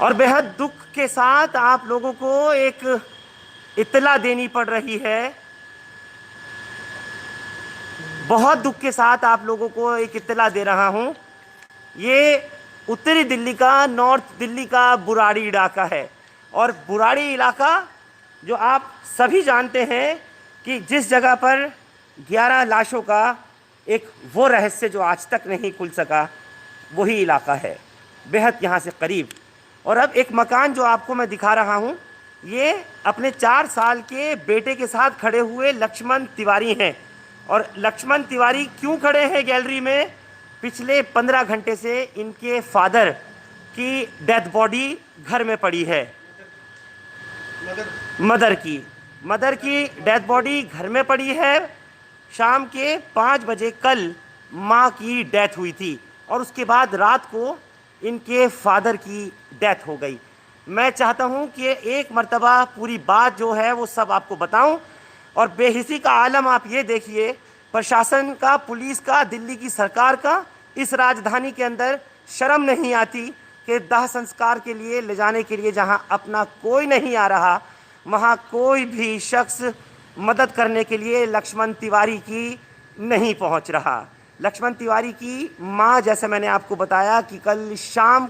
और बेहद दुख के साथ आप लोगों को एक इत्तला देनी पड़ रही है। बहुत दुख के साथ आप लोगों को एक इत्तला दे रहा हूं। ये उत्तरी दिल्ली का, नॉर्थ दिल्ली का बुराड़ी इलाका है। और बुराड़ी इलाका जो आप सभी जानते हैं कि जिस जगह पर 11 लाशों का एक वो रहस्य जो आज तक नहीं खुल सका, वही इलाका है, बेहद यहाँ से करीब। और अब एक मकान जो आपको मैं दिखा रहा हूँ, ये अपने 4 साल के बेटे के साथ खड़े हुए लक्ष्मण तिवारी हैं। और लक्ष्मण तिवारी क्यों खड़े हैं गैलरी में? पिछले 15 घंटे से इनके फादर की डेथ बॉडी घर में पड़ी है। मदर की डेथ बॉडी घर में पड़ी है। शाम के 5 बजे कल माँ की डेथ हुई थी और उसके बाद रात को इनके फादर की डेथ हो गई। मैं चाहता हूं कि एक मर्तबा पूरी बात जो है वो सब आपको बताऊं। और बेहिसी का आलम आप ये देखिए, प्रशासन का, पुलिस का, दिल्ली की सरकार का, इस राजधानी के अंदर शर्म नहीं आती कि दाह संस्कार के लिए ले जाने के लिए जहां अपना कोई नहीं आ रहा, वहां कोई भी शख्स मदद करने के लिए लक्ष्मण तिवारी की नहीं पहुंच रहा। लक्ष्मण तिवारी की मां, जैसे मैंने आपको बताया कि कल शाम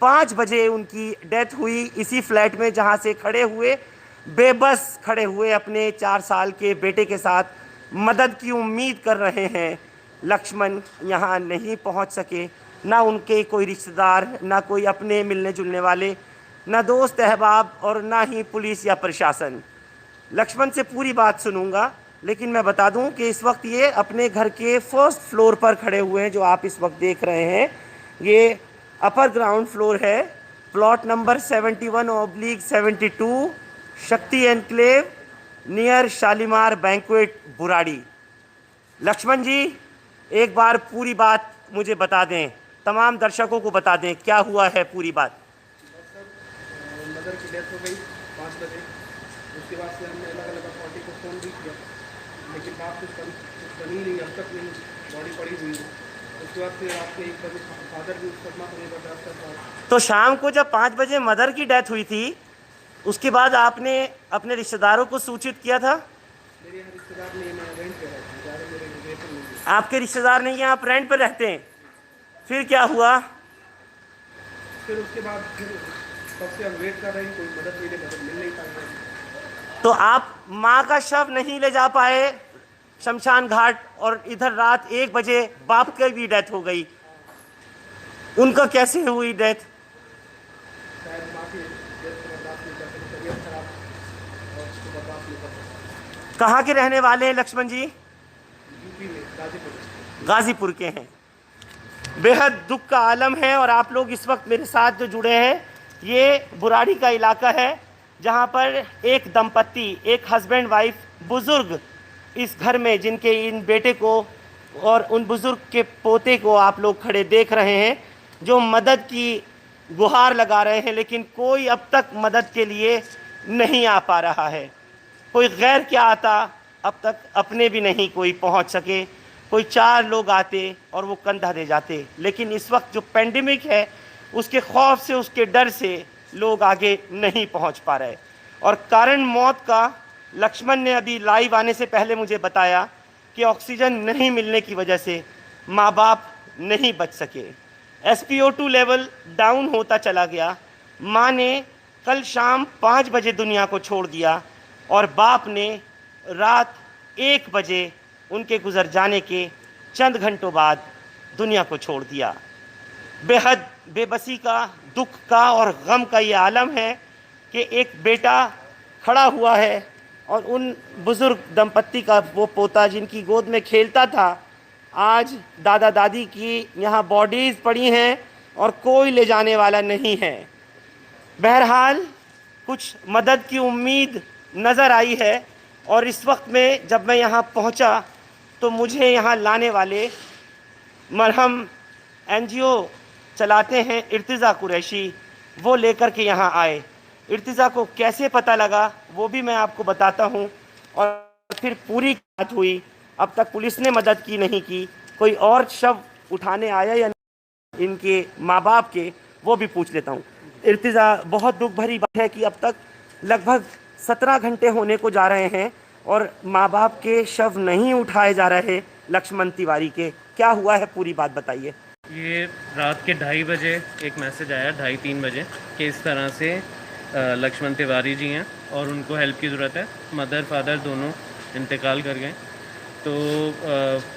5 बजे उनकी डेथ हुई, इसी फ्लैट में जहां से खड़े हुए, बेबस खड़े हुए अपने 4 साल के बेटे के साथ मदद की उम्मीद कर रहे हैं। लक्ष्मण यहाँ नहीं पहुँच सके, ना उनके कोई रिश्तेदार, ना कोई अपने मिलने जुलने वाले, ना दोस्त अहबाब, और ना ही पुलिस या प्रशासन। लक्ष्मण से पूरी बात सुनूंगा, लेकिन मैं बता दूं कि इस वक्त ये अपने घर के फर्स्ट फ्लोर पर खड़े हुए हैं। जो आप इस वक्त देख रहे हैं, ये अपर ग्राउंड फ्लोर है, plot number 71/72, Shakti enclave, near Shalimar banquet, Burari. Laxman ji, एक बार पूरी बात मुझे बता दें, तमाम दर्शकों को बता दें क्या हुआ है पूरी बात। मदर की डेथ हो गई 5 बजे। उसके बाद से हमने अलग अलग अथॉरिटी को फ़ोन भी किया, लेकिन बात कुछ बनी नहीं, अब तक नहीं, बॉडी पड़ी हुई है। उसके बाद फिर आपके 1 बजे फादर भी सदमा को नहीं बर्दाश्त कर पाए। तो शाम को जब 5 बजे मदर की डेथ हुई थी, उसके बाद आपने अपने रिश्तेदारों को सूचित किया था? मेरे यहाँ रिश्तेदार नहीं, मैं रेंट पे रहता हूँ, ज़्यादा मेरे रिलेटिव नहीं है। आपके रिश्तेदार नहीं हैं, आप रेंट पर रहते हैं। फिर क्या हुआ? फिर उसके बाद फिर तब से हम वेट कर रहे हैं, कोई मदद मिल नहीं पाई है। तो आप माँ का शव नहीं ले जा पाए शमशान घाट, और इधर रात 1 बजे बाप की भी डेथ हो गई। उनका कैसे हुई डेथ? शायद माँ की डेथ को बर्दाश्त नहीं कर सकी, तबीयत खराब, और उसको बर्दाश्त नहीं कर सकी। कहाँ के रहने वाले हैं लक्ष्मण जी? यूपी में गाजीपुर। गाजीपुर के हैं। बेहद दुख का आलम है। और आप लोग इस वक्त मेरे साथ जो जुड़े हैं, ये बुराड़ी का इलाका है जहाँ पर एक दंपत्ति, एक हस्बैंड वाइफ, बुज़ुर्ग इस घर में, जिनके इन बेटे को और उन बुज़ुर्ग के पोते को आप लोग खड़े देख रहे हैं, जो मदद की गुहार लगा रहे हैं, लेकिन कोई अब तक मदद के लिए नहीं आ पा रहा है। कोई गैर क्या आता, अब तक अपने भी नहीं कोई पहुंच सके। कोई 4 लोग आते और वो कंधा दे जाते। लेकिन इस वक्त जो पेंडेमिक है, उसके खौफ से, उसके डर से लोग आगे नहीं पहुंच पा रहे। और कारण मौत का लक्ष्मण ने अभी लाइव आने से पहले मुझे बताया कि ऑक्सीजन नहीं मिलने की वजह से माँ बाप नहीं बच सके। SpO2 लेवल डाउन होता चला गया। माँ ने कल शाम 5 बजे दुनिया को छोड़ दिया और बाप ने रात 1 बजे उनके गुजर जाने के चंद घंटों बाद दुनिया को छोड़ दिया। बेहद बेबसी का, दुख का और गम का ये आलम है कि एक बेटा खड़ा हुआ है और उन बुज़ुर्ग दंपत्ति का वो पोता जिनकी गोद में खेलता था, आज दादा दादी की यहाँ बॉडीज़ पड़ी हैं और कोई ले जाने वाला नहीं है। बहरहाल कुछ मदद की उम्मीद नज़र आई है। और इस वक्त में जब मैं यहाँ पहुँचा तो मुझे यहाँ लाने वाले मरहम NGO चलाते हैं इर्तिज़ा कुरैशी, वो लेकर के यहाँ आए। इर्तिज़ा को कैसे पता लगा वो भी मैं आपको बताता हूँ। और फिर पूरी बात हुई। अब तक पुलिस ने मदद की नहीं की, कोई और शव उठाने आया या नहीं, इनके माँ बाप के, वो भी पूछ लेता हूँ। इर्तिज़ा, बहुत दुख भरी बात है कि अब तक लगभग 17 घंटे होने को जा रहे हैं और माँ बाप के शव नहीं उठाए जा रहे लक्ष्मण तिवारी के। क्या हुआ है, पूरी बात बताइए। ये रात के 2:30 बजे एक मैसेज आया, 2:30-3 बजे, कि इस तरह से लक्ष्मण तिवारी जी हैं और उनको हेल्प की ज़रूरत है। मदर फादर दोनों इंतकाल कर गए। तो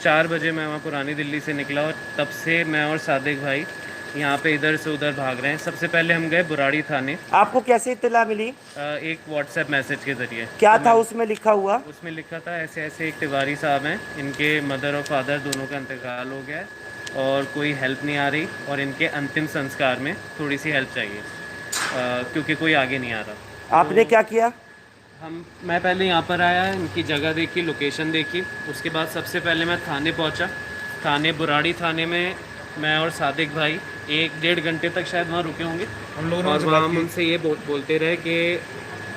4 बजे मैं वहाँ पुरानी दिल्ली से निकला और तब से मैं और सादिक भाई यहाँ पे इधर से उधर भाग रहे हैं। सबसे पहले हम गए बुराड़ी थाने। आपको कैसे इत्तला मिली? एक व्हाट्सएप मैसेज के ज़रिए। क्या था उसमें लिखा हुआ? उसमें लिखा था ऐसे ऐसे एक तिवारी साहब हैं, इनके मदर और फादर दोनों का इंतकाल हो गया है और कोई हेल्प नहीं आ रही और इनके अंतिम संस्कार में थोड़ी सी हेल्प चाहिए क्योंकि कोई आगे नहीं आ रहा। आपने क्या किया? मैं पहले यहाँ पर आया, इनकी जगह देखी, लोकेशन देखी। उसके बाद सबसे पहले मैं थाने पहुँचा। थाने बुराड़ी थाने में मैं और सादिक भाई 1-1.5 घंटे तक शायद वहाँ रुके होंगे हम लोगों और वहाँ हम उनसे ये बोलते रहे कि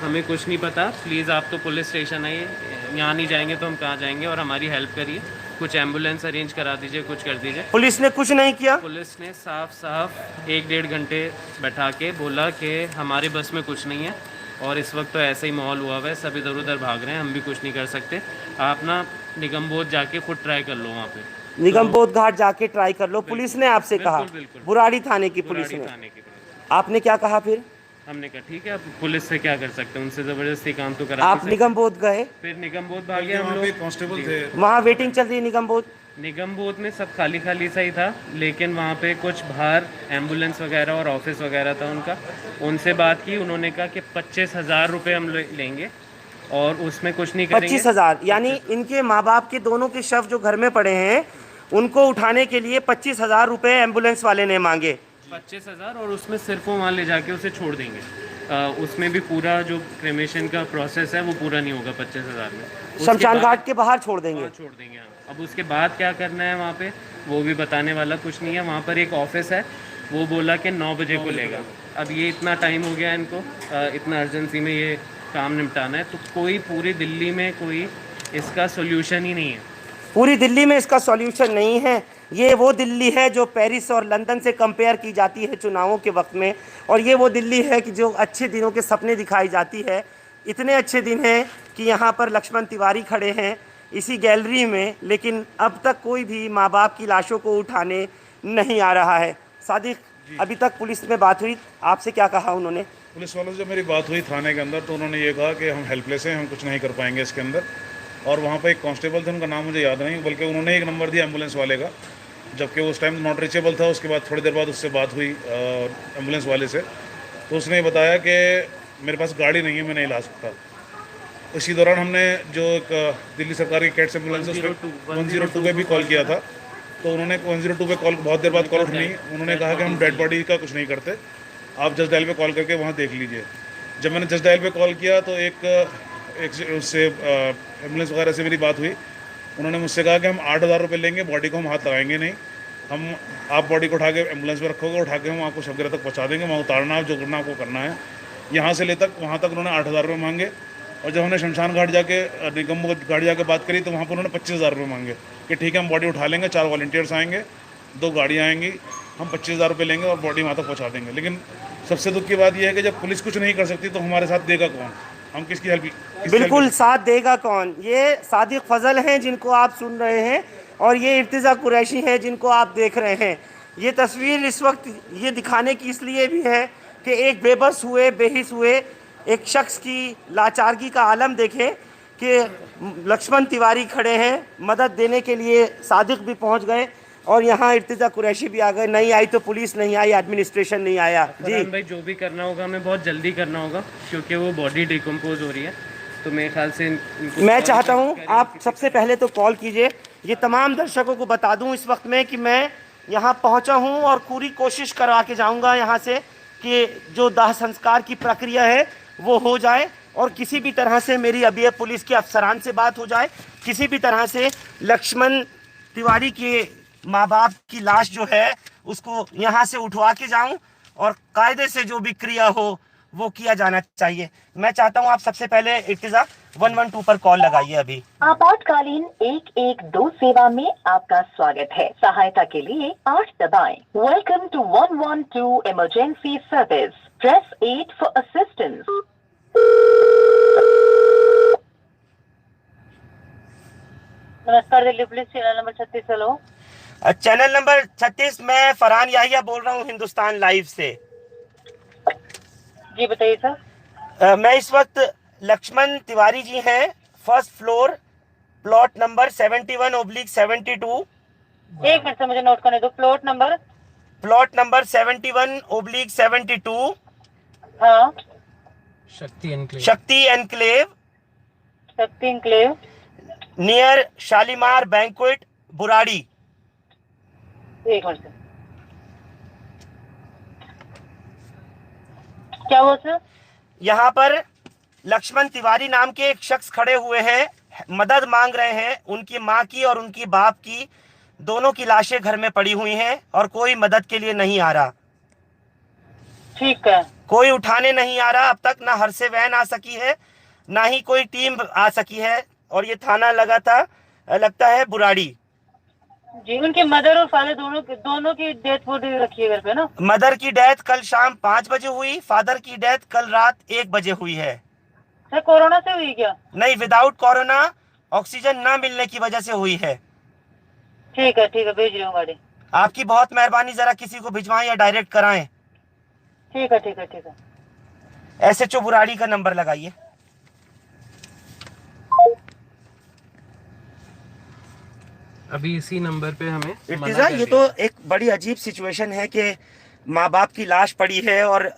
हमें कुछ नहीं पता, प्लीज़ आप तो पुलिस स्टेशन आइए, यहाँ नहीं जाएंगे तो हम कहाँ जाएंगे, और हमारी हेल्प करिए, कुछ एम्बुलेंस अरेंज करा दीजिए, कुछ कर दीजिए। पुलिस ने कुछ नहीं किया? पुलिस ने साफ 1-1.5 घंटे बैठा के बोला कि हमारे बस में कुछ नहीं है और इस वक्त तो ऐसा ही माहौल हुआ हुआ है, सब इधर उधर भाग रहे हैं, हम भी कुछ नहीं कर सकते, आप ना निगमबोध जाके खुद ट्राई कर लो वहाँ पे। निगमबोध घाट जाके ट्राई कर लो, पुलिस ने आपसे कहा? बिल्कुल। बुराड़ी थाने की पुलिस ने? थाने की पुलिस। आपने क्या कहा फिर? हमने कहा ठीक है, अब पुलिस से क्या कर सकते हैं, उनसे ज़बरदस्ती काम तो करा आप निगमबोध गए? फिर निगमबोध भागे हम लोग। कांस्टेबल थे वहाँ वेटिंग चल रही निगमबोध? निगमबोध में सब खाली खाली सा ही था, लेकिन वहाँ पे कुछ बाहर एम्बुलेंस वगैरह और ऑफिस वगैरह था उनका। उनसे बात की, उन्होंने कहा कि 25,000 रुपये हम लेंगे और उसमें कुछ नहीं करेंगे। 25,000? यानी इनके माँ बाप के दोनों के शव जो घर में पड़े हैं उनको उठाने के लिए 25,000 रुपये एम्बुलेंस वाले ने मांगे। 25,000, और उसमें सिर्फ वो वहाँ ले जाके उसे छोड़ देंगे। उसमें भी पूरा जो क्रेमेशन का प्रोसेस है वो पूरा नहीं होगा 25,000 में। शमशान घाट के बाहर छोड़ देंगे? छोड़ देंगे हाँ। अब उसके बाद क्या करना है वहाँ पे वो भी बताने वाला कुछ नहीं है। वहाँ पर एक ऑफिस है, वो बोला कि 9 बजे को लेगा। अब ये इतना टाइम हो गया इनको, इतना अर्जेंसी में ये काम निपटाना है, तो कोई पूरी दिल्ली में कोई इसका सोल्यूशन ही नहीं है। पूरी दिल्ली में इसका सॉल्यूशन नहीं है। ये वो दिल्ली है जो पेरिस और लंदन से कंपेयर की जाती है चुनावों के वक्त में, और ये वो दिल्ली है कि जो अच्छे दिनों के सपने दिखाई जाती है। इतने अच्छे दिन हैं कि यहाँ पर लक्ष्मण तिवारी खड़े हैं इसी गैलरी में, लेकिन अब तक कोई भी माँ बाप की लाशों को उठाने नहीं आ रहा है। सादिक, अभी तक पुलिस में बात हुई, आपसे क्या कहा उन्होंने? पुलिस वालों से जब मेरी बात हुई थाने के अंदर, तो उन्होंने ये कहा कि हम हेल्पलेस हैं, हम कुछ नहीं कर पाएंगे इसके अंदर। और वहाँ पे एक कांस्टेबल थे, उनका नाम मुझे याद नहीं, बल्कि उन्होंने एक नंबर दिया एम्बुलेंस वाले का, जबकि उस टाइम नॉट रीचेबल था। उसके बाद थोड़ी देर बाद उससे बात हुई एम्बुलेंस वाले से, तो उसने बताया कि मेरे पास गाड़ी नहीं है, मैं नहीं ला सकता। इसी दौरान हमने जो एक दिल्ली सरकार की कैट्स एम्बुलेंस है उस पर 102 पे भी कॉल किया था, तो उन्होंने 102 पे कॉल बहुत देर बाद कॉल उठनी, उन्होंने कहा कि हम डेड बॉडी का कुछ नहीं करते, आप जस्ट डायल पे कॉल करके वहाँ देख लीजिए। जब मैंने जस्ट डायल पे कॉल किया तो एक उससे एम्बुलेंस वगैरह से मेरी बात हुई। उन्होंने मुझसे कहा कि हम 8,000 रुपये लेंगे, बॉडी को हम हाथ लगाएंगे नहीं, हम आप बॉडी को उठा के एम्बुलेंस में रखोगे, उठा के हम आपको शवगृह तक पहुँचा देंगे, वहाँ उतारना जो करना आपको करना है। यहाँ से ले तक वहाँ तक उन्होंने 8,000 रुपये मांगे, और जब हमने शमशान घाट जाके निगमबोध घाट जाके बात करी तो वहाँ पर उन्होंने 25,000 रुपये मांगे कि ठीक है हम बॉडी उठा लेंगे, 4 वॉलंटियर्स आएंगे, 2 गाड़ियाँ आएंगी, हम 25,000 रुपये लेंगे और बॉडी वहाँ तक पहुँचा देंगे। लेकिन सबसे दुख की बात यह है कि जब पुलिस कुछ नहीं कर सकती तो हमारे साथ देगा कौन, हम किसकी हेल्प? बिल्कुल साथ देगा कौन? ये सादिक फजल हैं जिनको आप सुन रहे हैं, और ये इर्तिज़ा कुरैशी हैं जिनको आप देख रहे हैं। ये तस्वीर इस वक्त ये दिखाने की इसलिए भी है कि एक बेबस हुए, बेहिस हुए एक शख्स की लाचारगी का आलम देखें कि लक्ष्मण तिवारी खड़े हैं, मदद देने के लिए सादिक भी पहुंच गए, और यहाँ इर्तिज़ा कुरैशी भी आ गए। नहीं आई तो पुलिस नहीं आई, एडमिनिस्ट्रेशन नहीं आया। जी भाई, जो भी करना होगा हमें बहुत जल्दी करना होगा, क्योंकि वो बॉडी डिकम्पोज हो रही है, तो मेरे ख्याल से मैं चाहता हूँ आप सबसे पहले तो कॉल कीजिए। ये तमाम दर्शकों को बता दूँ इस वक्त में कि मैं यहाँ पहुँचा हूँ और पूरी कोशिश करवा के जाऊँगा यहाँ से कि जो दाह संस्कार की प्रक्रिया है वो हो जाए, और किसी भी तरह से मेरी अभी पुलिस के अफसरान से बात हो जाए, किसी भी तरह से लक्ष्मण तिवारी के माँ बाप की लाश जो है उसको यहाँ से उठवा के जाऊँ, और कायदे से जो भी क्रिया हो वो किया जाना चाहिए। मैं चाहता हूं आप सबसे पहले इर्तिजा 112 पर कॉल लगाइए अभी। आपातकालीन 112 सेवा में आपका स्वागत है। सहायता के लिए 8 दबाएं। Welcome to 112 emergency service. Press 8 for assistance. नमस्कार, Delhi police channel number 36। Hello, channel number 36, मैं फरहान याहिया बोल रहा हूं हिंदुस्तान लाइव से। जी बताइए सर। मैं इस वक्त लक्ष्मण तिवारी जी हैं, फर्स्ट फ्लोर, प्लॉट नंबर 71/72। एक मिनट से मुझे नोट करने दो। Plot number 71/72। हाँ, शक्ति एनक्लेव, शक्ति एनक्लेव, शक्ति enclave, near Shalimar banquet, Burari. एक मिनट से। क्या हुआ सर? यहाँ पर लक्ष्मण तिवारी नाम के एक शख्स खड़े हुए हैं, मदद मांग रहे हैं। उनकी माँ की और उनकी बाप की, दोनों की लाशें घर में पड़ी हुई हैं और कोई मदद के लिए नहीं आ रहा। ठीक है। कोई उठाने नहीं आ रहा अब तक। ना हर से वैन आ सकी है, ना ही कोई टीम आ सकी है। और ये थाना लगता है बुराड़ी। जी, उनके मदर और फादर दोनों की डेथ बॉडी रखी है घर पे ना? मदर की डेथ कल शाम 5 बजे हुई, फादर की डेथ कल रात 1 बजे हुई है। सर कोरोना से हुई क्या? नहीं, विदाउट कोरोना, ऑक्सीजन ना मिलने की वजह से हुई है। ठीक है, भेज रही हूँ गाड़ी। आपकी बहुत मेहरबानी, जरा किसी को भिजवाएं या डायरेक्ट कराएं। ठीक है। SHO बुराड़ी का नंबर लगाइए। अभी इसी नंबर पे हमें इर्तिजा, ये तो एक बड़ी अजीब सिचुएशन है कि माँ बाप की लाश पड़ी है और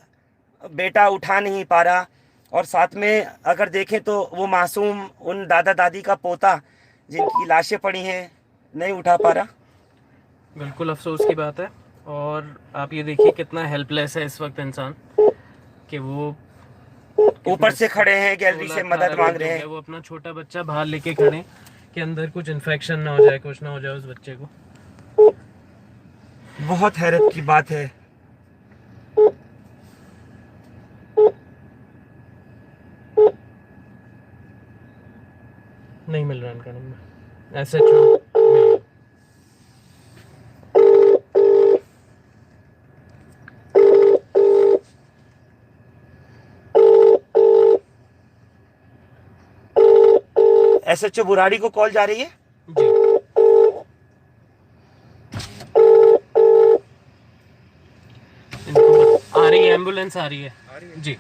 बेटा उठा नहीं पा रहा, और साथ में अगर देखें तो वो मासूम उन दादा दादी का पोता जिनकी लाशें पड़ी हैं नहीं उठा पा रहा। बिल्कुल अफसोस की बात है। और आप ये देखिए कितना हेल्पलेस है इस वक्त इंसान, कि वो ऊपर से खड़े हैं, गैलरी से मदद मांग रहे हैं। वो अपना छोटा बच्चा बाहर लेके खड़े कि अंदर कुछ इन्फेक्शन ना हो जाए, कुछ ना हो जाए उस बच्चे को। बहुत हैरत की बात है। नहीं मिल रहा इनका नंबर। SHO SHO बुराड़ी को कॉल जा रही है। जी, इनको आ रही है, एम्बुलेंस आ रही है जी।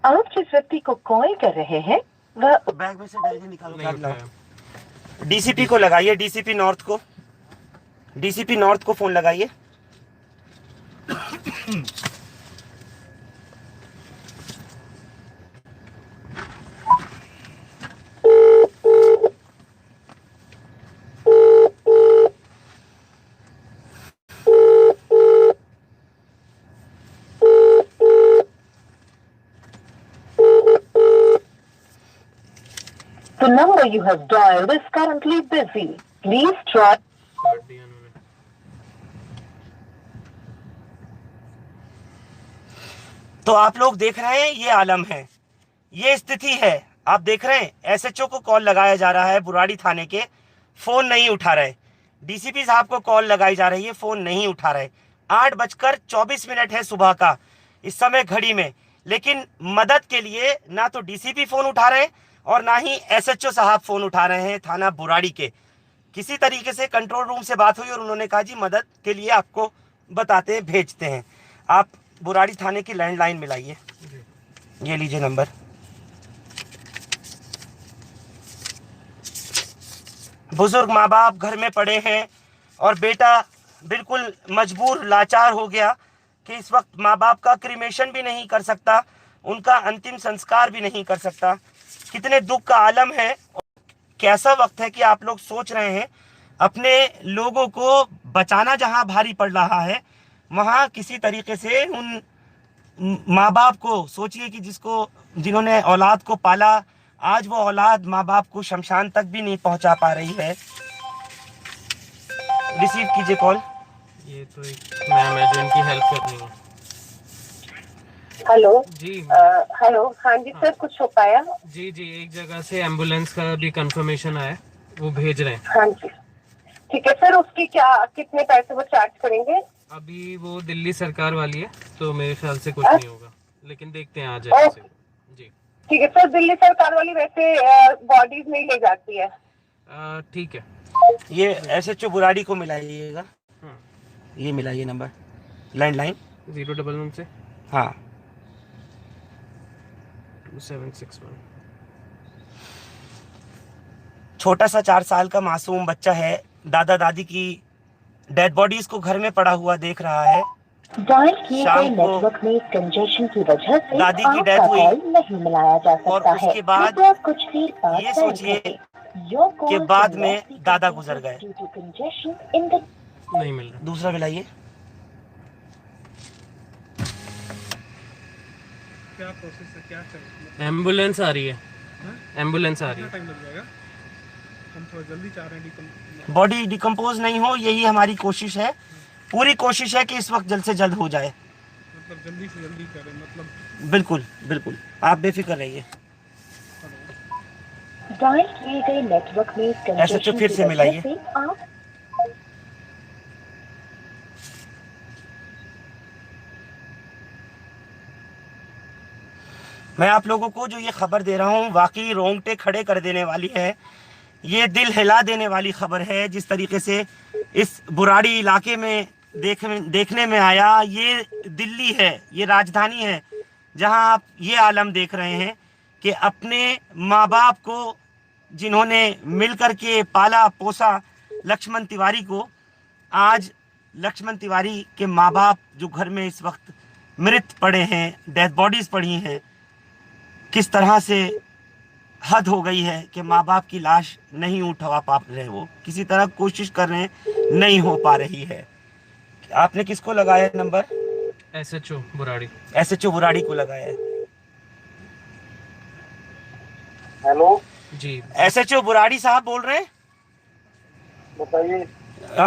आप जिस व्यक्ति को कॉल कर रहे हैं वह बैग में से डायरी निकालो, नहीं कार्ड लाओ। उठाया। DCP को लगाइए, DCP नॉर्थ को फोन लगाइए। The number you have dialed is currently busy. Please try. काट दिया उन्होंने। तो आप लोग देख रहे हैं, ये आलम है, ये स्थिति है। आप देख रहे हैं SHO को कॉल लगाया जा रहा है बुराड़ी थाने के, फोन नहीं उठा रहे। DCP साहब को कॉल लगाई जा रही है, फोन नहीं उठा रहे। 8:24 है सुबह का इस समय घड़ी में, लेकिन मदद के लिए ना तो DCP फोन उठा रहे और ना ही SHO साहब फोन उठा रहे हैं थाना बुराड़ी के। किसी तरीके से कंट्रोल रूम से बात हुई और उन्होंने कहा जी मदद के लिए आपको बताते हैं, भेजते हैं। आप बुराड़ी थाने की लैंडलाइन मिलाइए, ये लीजिए नंबर। बुजुर्ग माँ बाप घर में पड़े हैं और बेटा बिल्कुल मजबूर, लाचार हो गया कि इस वक्त माँ बाप का क्रिमेशन भी नहीं कर सकता, उनका अंतिम संस्कार भी नहीं कर सकता। कितने दुख का आलम है, कैसा वक्त है कि आप लोग सोच रहे हैं अपने लोगों को बचाना। जहां भारी पड़ रहा है वहां किसी तरीके से उन माँ बाप को सोचिए कि जिन्होंने औलाद को पाला, आज वो औलाद माँ बाप को शमशान तक भी नहीं पहुंचा पा रही है। रिसीव कीजिए कॉल। ये तो एक मैम है जो इनकी हेल्प करनी है। हेलो जी हेलो, हाँ जी सर, कुछ हो पाया? जी जी, एक जगह से एम्बुलेंस का भी कंफर्मेशन आया, वो भेज रहे हैं। हाँ जी, ठीक है सर। उसकी क्या, कितने पैसे वो चार्ज करेंगे? अभी वो दिल्ली सरकार वाली है तो मेरे ख्याल से कुछ नहीं होगा, लेकिन देखते हैं आ जाए ओके, जी। ठीक है सर। दिल्ली सरकार वाली वैसे बॉडीज नहीं ले जाती है। ठीक है। ये SHO बुराड़ी को मिलाइएगा, हाँ, ये मिलाइए नंबर लैंडलाइन। 011 से हाँ 2761। छोटा सा 4 साल का मासूम बच्चा है, दादा दादी की डेड बॉडीज को घर में पड़ा हुआ देख रहा है। डायल किए शाम गए को नेटवर्क में कंजेशन की वजह से दादी की आपका डेथ हुई कॉल नहीं मिलाया जा और सकता है। उसके बाद कृपया कुछ देर बाद ये डायल सोचिए करें। Your call कि बाद cannot में be दादा completed गुजर गए। due to congestion in the नहीं मिल रहा। दूसरा मिलाइए। क्या प्रोसेस है, क्या चाहिए? एम्बुलेंस आ रही है, एम्बुलेंस आ रही कितना है। टाइम लग जाएगा? हम थोड़ा जल्दी चाह रहे हैं बॉडी डिकम्पोज नहीं हो, यही हमारी कोशिश है। पूरी कोशिश है कि इस वक्त जल्द से जल्द हो जाए। मतलब जल्दी से जल्दी करें, मतलब बिल्कुल बिल्कुल, आप बेफिक्र रहिए। डायल किए गए नेटवर्क में SHO कंजेशन फिर की से वजह मिलाइए। से आप मैं आप लोगों को जो ये खबर दे रहा हूँ वाकई रोंगटे खड़े कर देने वाली है। ये दिल हिला देने वाली खबर है। जिस तरीके से इस बुराड़ी इलाके में देखने में आया, ये दिल्ली है, ये राजधानी है, जहां आप ये आलम देख रहे हैं कि अपने माँ बाप को जिन्होंने मिल कर के पाला पोसा, लक्ष्मण तिवारी को, आज लक्ष्मण तिवारी के माँ बाप जो घर में इस वक्त मृत पड़े हैं, डेथ बॉडीज पड़ी हैं, किस तरह से हद हो गई है कि माँ बाप की लाश नहीं उठवा पा रहे, वो किसी तरह कोशिश कर रहे हैं, नहीं हो पा रही है। आपने किसको लगाया number? SHO Burari. SHO Burari को लगाया है। हेलो जी SHO बुराड़ी साहब बोल रहे हैं? बताइए।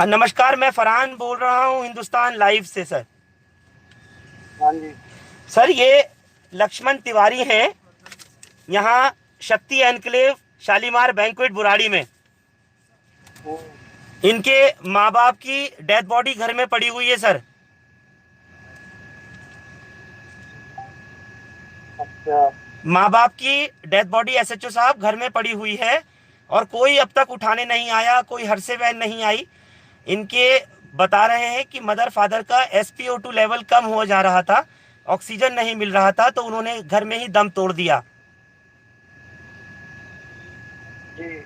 नमस्कार, मैं फरहान बोल रहा हूँ हिंदुस्तान लाइव से सर। हाँ जी। सर ये लक्ष्मण तिवारी हैं, यहाँ शक्ति एनक्लेव शालीमार बैंक्वेट बुराड़ी में। इनके माँ बाप की डेथ बॉडी घर में पड़ी हुई है सर। अच्छा, माँ बाप की डेथ बॉडी SHO साहब घर में पड़ी हुई है और कोई अब तक उठाने नहीं आया, कोई हर्षे वैन नहीं आई। इनके बता रहे हैं कि मदर फादर का SpO2 लेवल कम हो जा रहा था, ऑक्सीजन नहीं मिल रहा था, तो उन्होंने घर में ही दम तोड़ दिया। जी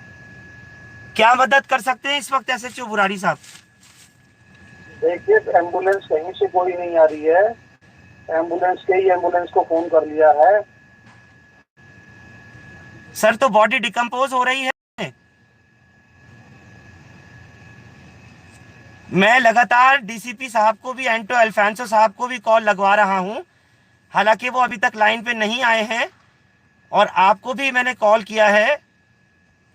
क्या मदद कर सकते हैं इस वक्त SHO बुराड़ी साहब? देखिए, एम्बुलेंस कहीं से कोई नहीं आ रही है। एम्बुलेंस को फोन कर लिया है। सर तो बॉडी डिकम्पोज हो रही है। मैं लगातार DCP साहब को भी, एंटो अल्फांसो साहब को भी कॉल लगवा रहा हूं, हालांकि वो अभी तक लाइन पे नहीं आए हैं, और आपको भी मैंने कॉल किया है।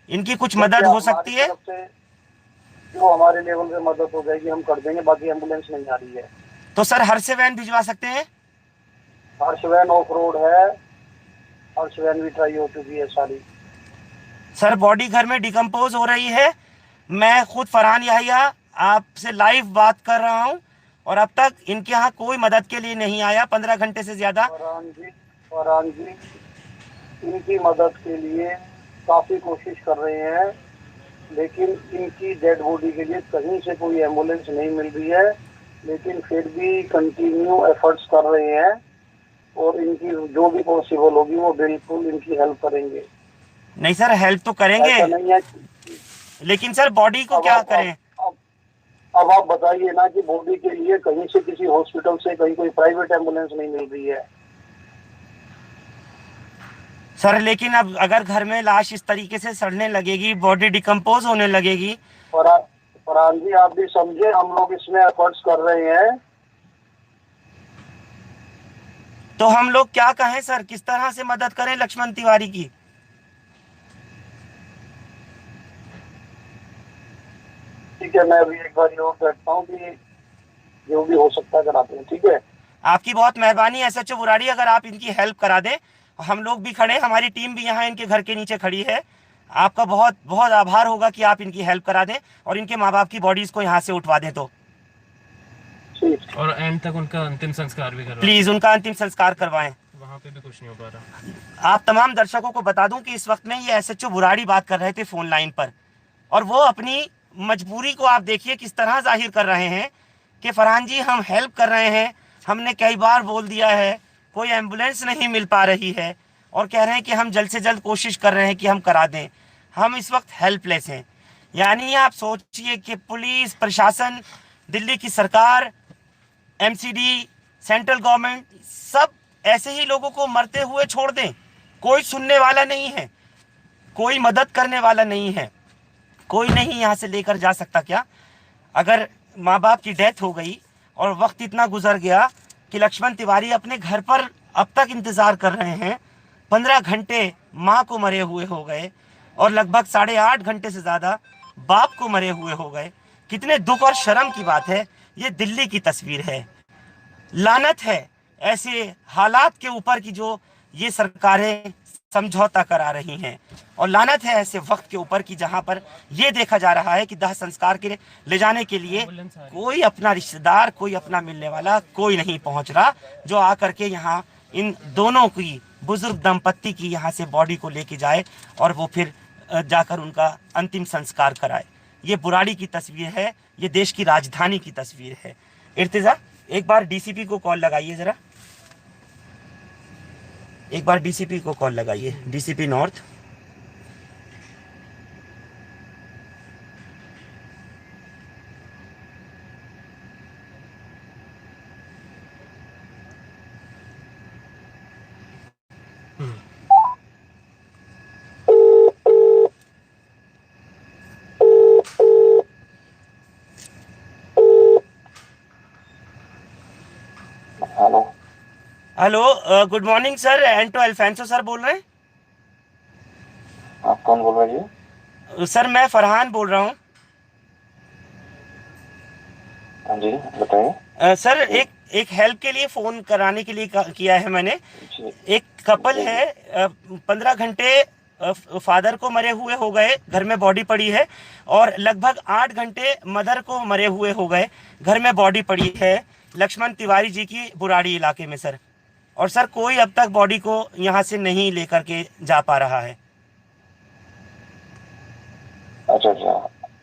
इनकी कुछ मदद हो सकती है? जो हमारे लेवल पे मदद हो जाएगी हम कर देंगे, बाकी एम्बुलेंस नहीं आ रही है। तो सर हर्ष वैन भिजवा सकते हैं? हर्ष वैन ऑफ रोड है, हर्ष वैन भी ट्राई हो चुकी है सारी। सर बॉडी घर में डिकम्पोज हो रही है। मैं खुद फरहान याहिया आपसे लाइव बात कर रहा हूं, और अब तक इनके यहाँ कोई मदद के लिए नहीं आया, 15 घंटे से ज्यादा। फरहान जी इनकी मदद के लिए काफी कोशिश कर रहे हैं, लेकिन इनकी डेड बॉडी के लिए कहीं से कोई एम्बुलेंस नहीं मिल रही है। लेकिन फिर भी कंटिन्यू एफर्ट्स कर रहे हैं, और इनकी जो भी पॉसिबल होगी वो बिल्कुल इनकी हेल्प करेंगे। नहीं सर, हेल्प तो करेंगे, ऐसा नहीं है। लेकिन सर बॉडी को क्या करें? अब आप बताइए ना कि बॉडी के लिए कहीं से, किसी हॉस्पिटल से कहीं कोई प्राइवेट एम्बुलेंस नहीं मिल रही है। सर लेकिन अब अगर घर में लाश इस तरीके से सड़ने लगेगी, बॉडी डिकम्पोज होने लगेगी। फरहान जी आप भी समझे, हम लोग इसमें एफर्ट्स कर रहे हैं। तो हम लोग क्या कहें सर, किस तरह से मदद करें लक्ष्मण तिवारी की? ठीक है, मैं अभी एक बार और करता हूँ कि जो भी हो सकता है कराते हैं, ठीक है। आपकी बहुत मेहरबानी एसएचओ बुराड़ी, अगर आप इनकी हेल्प करा दें। हम लोग भी खड़े, हमारी टीम भी यहाँ इनके घर के नीचे खड़ी है। आपका बहुत बहुत आभार होगा कि आप इनकी हेल्प करा दें और इनके माँ बाप की बॉडीज को यहाँ से उठवा दें। तो और एंड तक उनका अंतिम संस्कार भी करवाएं। प्लीज उनका अंतिम संस्कार करवाएं। वहाँ पे भी कुछ नहीं हो पा रहा। आप तमाम दर्शकों को बता दूं कि इस वक्त में ये एसएचओ बुराड़ी बात कर रहे थे फोन लाइन पर, और वो अपनी मजबूरी को आप देखिए किस तरह जाहिर कर रहे हैं कि फरहान जी हम हेल्प कर रहे हैं, हमने कई बार बोल दिया है, कोई एम्बुलेंस नहीं मिल पा रही है, और कह रहे हैं कि हम जल्द से जल्द कोशिश कर रहे हैं कि हम करा दें। हम इस वक्त हेल्पलेस हैं। यानी आप सोचिए कि पुलिस प्रशासन, दिल्ली की सरकार, एमसीडी, सेंट्रल गवर्नमेंट, सब ऐसे ही लोगों को मरते हुए छोड़ दें। कोई सुनने वाला नहीं है, कोई मदद करने वाला नहीं है, कोई नहीं यहाँ से लेकर जा सकता क्या? अगर माँ बाप की डेथ हो गई और वक्त इतना गुजर गया कि लक्ष्मण तिवारी अपने घर पर अब तक इंतज़ार कर रहे हैं, 15 घंटे माँ को मरे हुए हो गए और लगभग 8.5 घंटे से ज़्यादा बाप को मरे हुए हो गए। कितने दुख और शर्म की बात है। ये दिल्ली की तस्वीर है। लानत है ऐसे हालात के ऊपर की जो ये सरकारें समझौता करा रही हैं, और लानत है ऐसे वक्त के ऊपर की जहां पर ये देखा जा रहा है कि दाह संस्कार के ले जाने के लिए कोई अपना रिश्तेदार, कोई अपना मिलने वाला कोई नहीं पहुंच रहा, जो आकर के यहाँ इन दोनों की, बुजुर्ग दंपत्ति की यहाँ से बॉडी को लेके जाए और वो फिर जाकर उनका अंतिम संस्कार कराए। ये बुराड़ी की तस्वीर है, ये देश की राजधानी की तस्वीर है। इर्तिजा, एक बार डीसीपी को कॉल लगाइए जरा, एक बार डीसीपी को कॉल लगाइए, DCP north. Hello, hello, good morning sir, Anto Alphonso sir बोल रहे हैं? आप कौन बोल रहे हैं? सर मैं फरहान बोल रहा हूँ। हाँ जी, बताइए। सर एक हेल्प के लिए फ़ोन कराने के लिए किया है मैंने। एक कपल है, 15 घंटे फादर को मरे हुए हो गए, घर में बॉडी पड़ी है, और लगभग 8 घंटे मदर को मरे हुए हो गए, घर में बॉडी पड़ी है, लक्ष्मण तिवारी जी की बुराड़ी इलाके में सर। और सर कोई अब तक बॉडी को यहाँ से नहीं लेकर के जा पा रहा है। अच्छा,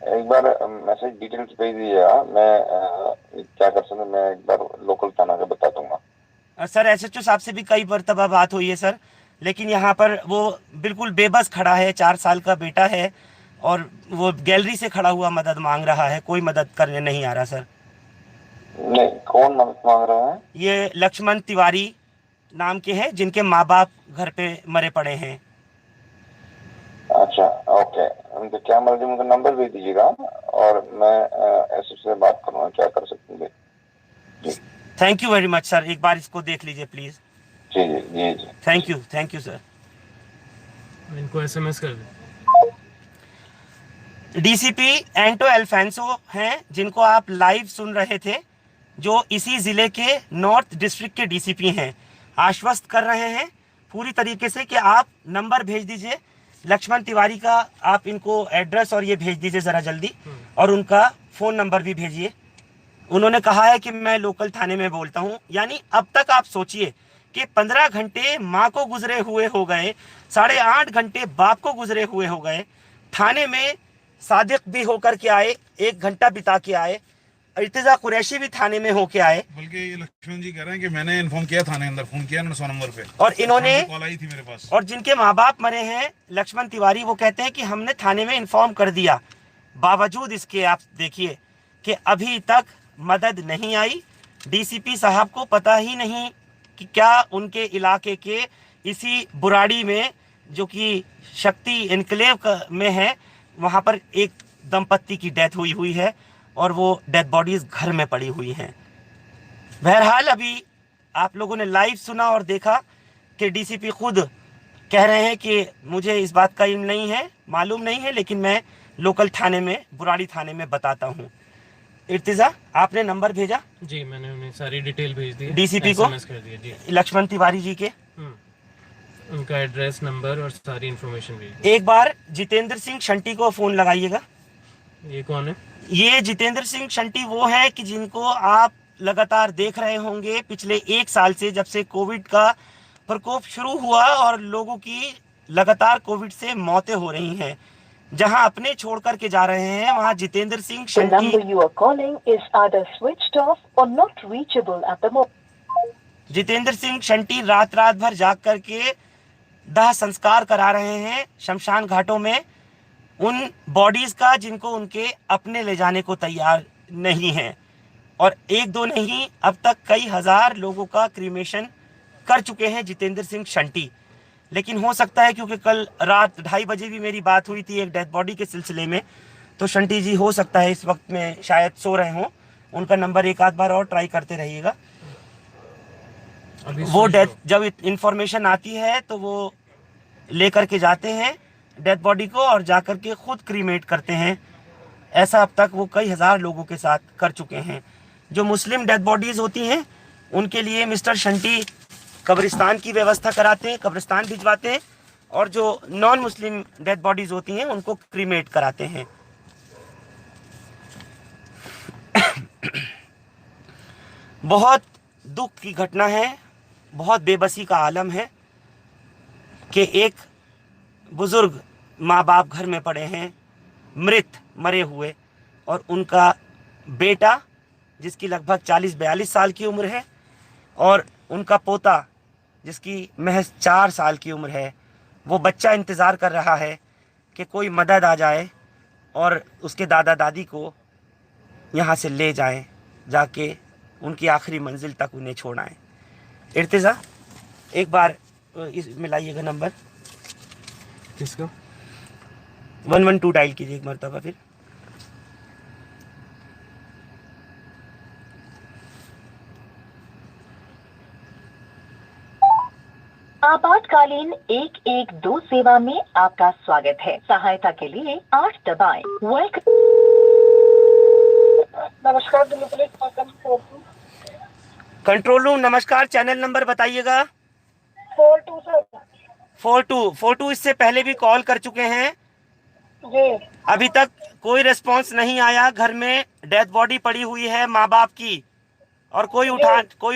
एक बार मैसेज डिटेल्स भेज दीजिएगा, मैं क्या कर सकता हूँ, मैं एक बार लोकल थाना का बता दूंगा। सर एसएचओ साहब से भी कई मरतबा बात हुई है सर, लेकिन यहाँ पर वो बिल्कुल बेबस खड़ा है, 4 साल का बेटा है, और वो गैलरी से खड़ा हुआ मदद मांग रहा है, कोई मदद करने नहीं आ रहा सर। नहीं, कौन मदद मांग रहा है? ये लक्ष्मण तिवारी नाम के हैं, जिनके माँ बाप घर पे मरे पड़े हैं। अच्छा, ओके, उनके क्या मर्जी, उनका नंबर भेज दीजिएगा और मैं एसएचओ से बात करूँगा, क्या कर सकते हैं। जी, thank you very much sir, एक बार इसको देख लीजिए प्लीज। जी जी जी जी, थैंक यू सर। इनको एसएमएस कर दें। डीसीपी एंटो अल्फांसो हैं, जिनको आप लाइव सुन रहे थे, जो इसी ज़िले के नॉर्थ डिस्ट्रिक्ट के डीसीपी हैं। आश्वस्त कर रहे हैं पूरी तरीके से कि आप नंबर भेज दीजिए लक्ष्मण तिवारी का, आप इनको एड्रेस और ये भेज दीजिए ज़रा जल्दी, और उनका फ़ोन नंबर भी भेजिए। उन्होंने कहा है कि मैं लोकल थाने में बोलता हूँ। यानी अब तक आप सोचिए कि 15 घंटे माँ को गुजरे हुए हो गए, 8.5 घंटे बाप को गुजरे हुए हो गए, थाने में सादिक भी होकर के आए, 1 घंटा बिता के आए, इर्तिजा कुरैशी भी थाने में होके आए। बल्कि ये लक्ष्मण जी कह रहे हैं कि मैंने इन्फॉर्म किया थाने अंदर, फोन किया 100 नंबर पे, और इन्होंने कॉल आई थी मेरे पास। और जिनके माँ बाप मरे हैं लक्ष्मण तिवारी, वो कहते हैं कि हमने थाने में इन्फॉर्म कर दिया, बावजूद इसके आप देखिए कि अभी तक मदद नहीं आई। डीसीपी साहब को पता ही नहीं कि क्या उनके इलाके के इसी बुराड़ी में, जो कि शक्ति एनक्लेव में है, वहाँ पर एक दंपत्ति की डेथ हुई है और वो डेथ बॉडीज घर में पड़ी हुई हैं। बहरहाल अभी आप लोगों ने लाइव सुना और देखा कि डीसीपी खुद कह रहे हैं कि मुझे इस बात का इल्म नहीं है, मालूम नहीं है, लेकिन मैं लोकल थाने में, बुराड़ी थाने में बताता हूँ। इर्तिजा, आपने नंबर भेजा जी, मैंने उन्हें सारी डिटेल भेज दी, डीसीपी को? SMS कर दिया जी। लक्ष्मण तिवारी जी के। उनका एड्रेस, नंबर और सारी इन्फॉर्मेशन भेज दी। एक बार जितेंद्र सिंह शंटी को फ़ोन लगाइएगा। ये कौन है? ये जितेंद्र सिंह शंटी वो है कि जिनको आप लगातार देख रहे होंगे पिछले 1 साल से, जब से कोविड का प्रकोप शुरू हुआ और लोगों की लगातार कोविड से मौतें हो रही हैं, जहां अपने छोड़ करके जा रहे हैं, वहां Jitendra Singh The Shunty. number you are calling is either switched off or not reachable at the moment. Jitendra Singh Shunty रात भर जाग करके दाह संस्कार करा रहे हैं शमशान घाटों में उन बॉडीज का जिनको उनके अपने ले जाने को तैयार नहीं हैं। और 1-2 नहीं, अब तक कई हजार लोगों का क्रीमेशन कर चुके हैं जितेंद्र सिंह शंटी। लेकिन हो सकता है, क्योंकि कल रात 2:30 बजे भी मेरी बात हुई थी एक डेड बॉडी के सिलसिले में, तो शंटी जी हो सकता है इस वक्त में शायद सो रहे हों। उनका नंबर एक आध बार और ट्राई करते रहिएगा। वो डेथ, जब इंफॉर्मेशन आती है तो वो लेकर के जाते हैं डेड बॉडी को और जाकर के खुद क्रीमेट करते हैं। ऐसा अब तक वो कई हजार लोगों के साथ कर चुके हैं। जो मुस्लिम डेड बॉडीज होती हैं उनके लिए मिस्टर शंटी कब्रिस्तान की व्यवस्था कराते हैं, कब्रिस्तान भिजवाते हैं, और जो नॉन मुस्लिम डेड बॉडीज होती हैं उनको क्रीमेट कराते हैं। बहुत दुख की घटना है, बहुत बेबसी का आलम है कि एक बुजुर्ग माँ बाप घर में पड़े हैं मरे हुए, और उनका बेटा जिसकी लगभग 40-42 साल की उम्र है और उनका पोता जिसकी महज 4 साल की उम्र है, वो बच्चा इंतज़ार कर रहा है कि कोई मदद आ जाए और उसके दादा दादी को यहाँ से ले जाएं, जाके उनकी आखिरी मंजिल तक उन्हें छोड़ाएं। इर्तिज़ा, एक बार इस मिलाइएगा नंबर। किसको? 112 डायल कीजिए एक मरतबा फिर। आपातकालीन 112 सेवा में आपका स्वागत है। सहायता के लिए 8 दबाएं। वेलकम। नमस्कार दिल्ली पुलिस कंट्रोल रूम, नमस्कार। चैनल नंबर बताइएगा। 42 सर। 42 इससे पहले भी कॉल कर चुके हैं जी। अभी तक कोई रिस्पांस नहीं आया। घर में डेथ बॉडी पड़ी हुई है माँ बाप की और कोई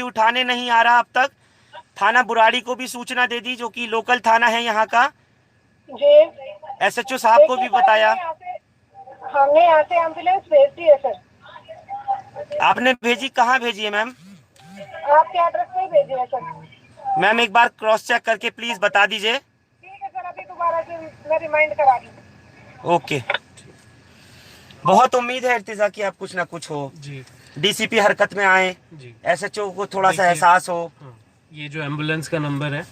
उठाने नहीं आ रहा अब तक। थाना बुराड़ी को भी सूचना दे दी, जो कि लोकल थाना है यहाँ का। जी। SHO साहब को भी बताया। हमने यहाँ से एम्बुलेंस भेज दी है सर। आपने भेजी? कहाँ भेजी है मैम? आपके एड्रेस पे ही भेजी है सर। मैम एक बार क्रॉस चेक करके प्लीज बता दीजिए। ठीक है सर, अभी दोबारा से मैं रिमाइंड करा दी। ओके, बहुत उम्मीद है इर्तिजा कि आप कुछ ना कुछ हो जी। DCP हरकत में आए जी। SHO को थोड़ा सा एहसास हो। हाँ, ये जो एम्बुलेंस का नंबर है,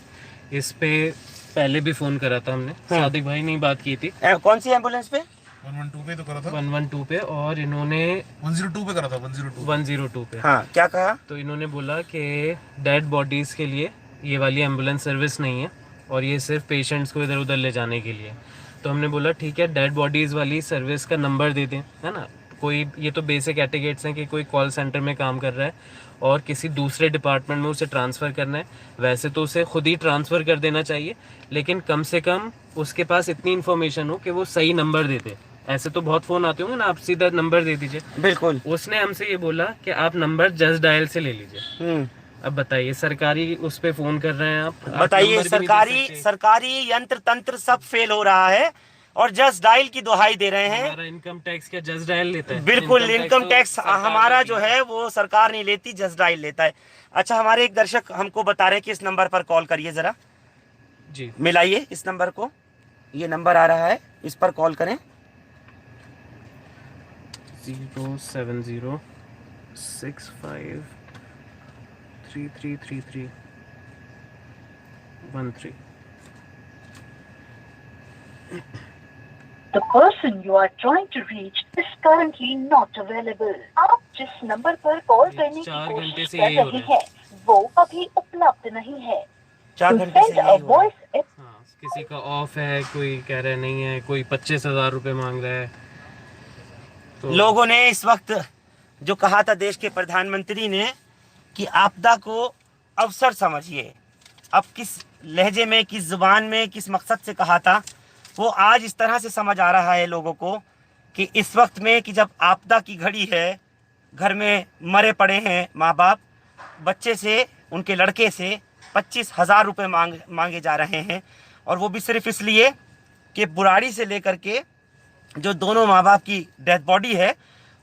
इस पे पहले भी फोन करा था हमने, सादिक भाई ने बात की थी। कौन सी एम्बुलेंस पे? 112 पे तो करा था, 112 पे, और इन्होंने 102 पे करा था, 102 पे। हाँ, क्या कहा? तो इन्होंने बोला कि डेड बॉडीज़ के लिए ये वाली एम्बुलेंस सर्विस नहीं है और ये सिर्फ पेशेंट्स को इधर उधर ले जाने के लिए। तो हमने बोला ठीक है, डेड बॉडीज़ वाली सर्विस का नंबर दे दें, है ना। कोई, ये तो बेसिक एटिकेट्स हैं कि कोई कॉल सेंटर में काम कर रहा है और किसी दूसरे डिपार्टमेंट में उसे ट्रांसफ़र करना है, वैसे तो उसे खुद ही ट्रांसफ़र कर देना चाहिए, लेकिन कम से कम उसके पास इतनी इन्फॉर्मेशन हो कि वो सही नंबर दे दे। ऐसे तो बहुत फ़ोन आते होंगे ना, आप सीधा नंबर दे दीजिए। बिल्कुल। उसने हमसे ये बोला कि आप नंबर जस्ट डायल से ले लीजिए। अब बताइए, सरकारी उस पे फ़ोन कर रहे हैं आप, बताइए। सरकारी यंत्र तंत्र सब फेल हो रहा है और जस्ट डायल की दुहाई दे रहे हैं। हमारा इनकम टैक्स क्या जस्ट डायल लेता है? बिल्कुल, इनकम टैक्स हमारा जो है वो सरकार नहीं लेती, जस्ट डायल लेता है। अच्छा, हमारे एक दर्शक हमको बता रहे हैं कि इस नंबर पर कॉल करिए, जरा जी मिलाइए इस नंबर को। ये नंबर आ रहा है, इस पर कॉल करें। 07065333313। The person you are trying to reach is currently not available. आप जिस नंबर पर कॉल करने की 4 घंटे कोशिश से कर यही हो रहे रहा है। हैं वो अभी उपलब्ध नहीं है। 4 To घंटे से send यही a हो रहा है। voice हाँ, किसी का ऑफ है, कोई कह रहा है नहीं है, कोई 25,000 रुपये मांग रहा है। तो लोगों ने इस वक्त जो कहा था देश के प्रधानमंत्री ने कि आपदा को अवसर समझिए, अब किस लहजे में, किस जुबान में, किस मकसद से कहा था, वो आज इस तरह से समझ आ रहा है लोगों को कि इस वक्त में कि जब आपदा की घड़ी है, घर में मरे पड़े हैं माँ बाप, बच्चे से, उनके लड़के से 25,000 रुपये मांगे जा रहे हैं, और वो भी सिर्फ इसलिए कि बुराड़ी से लेकर के जो दोनों माँ बाप की डेथ बॉडी है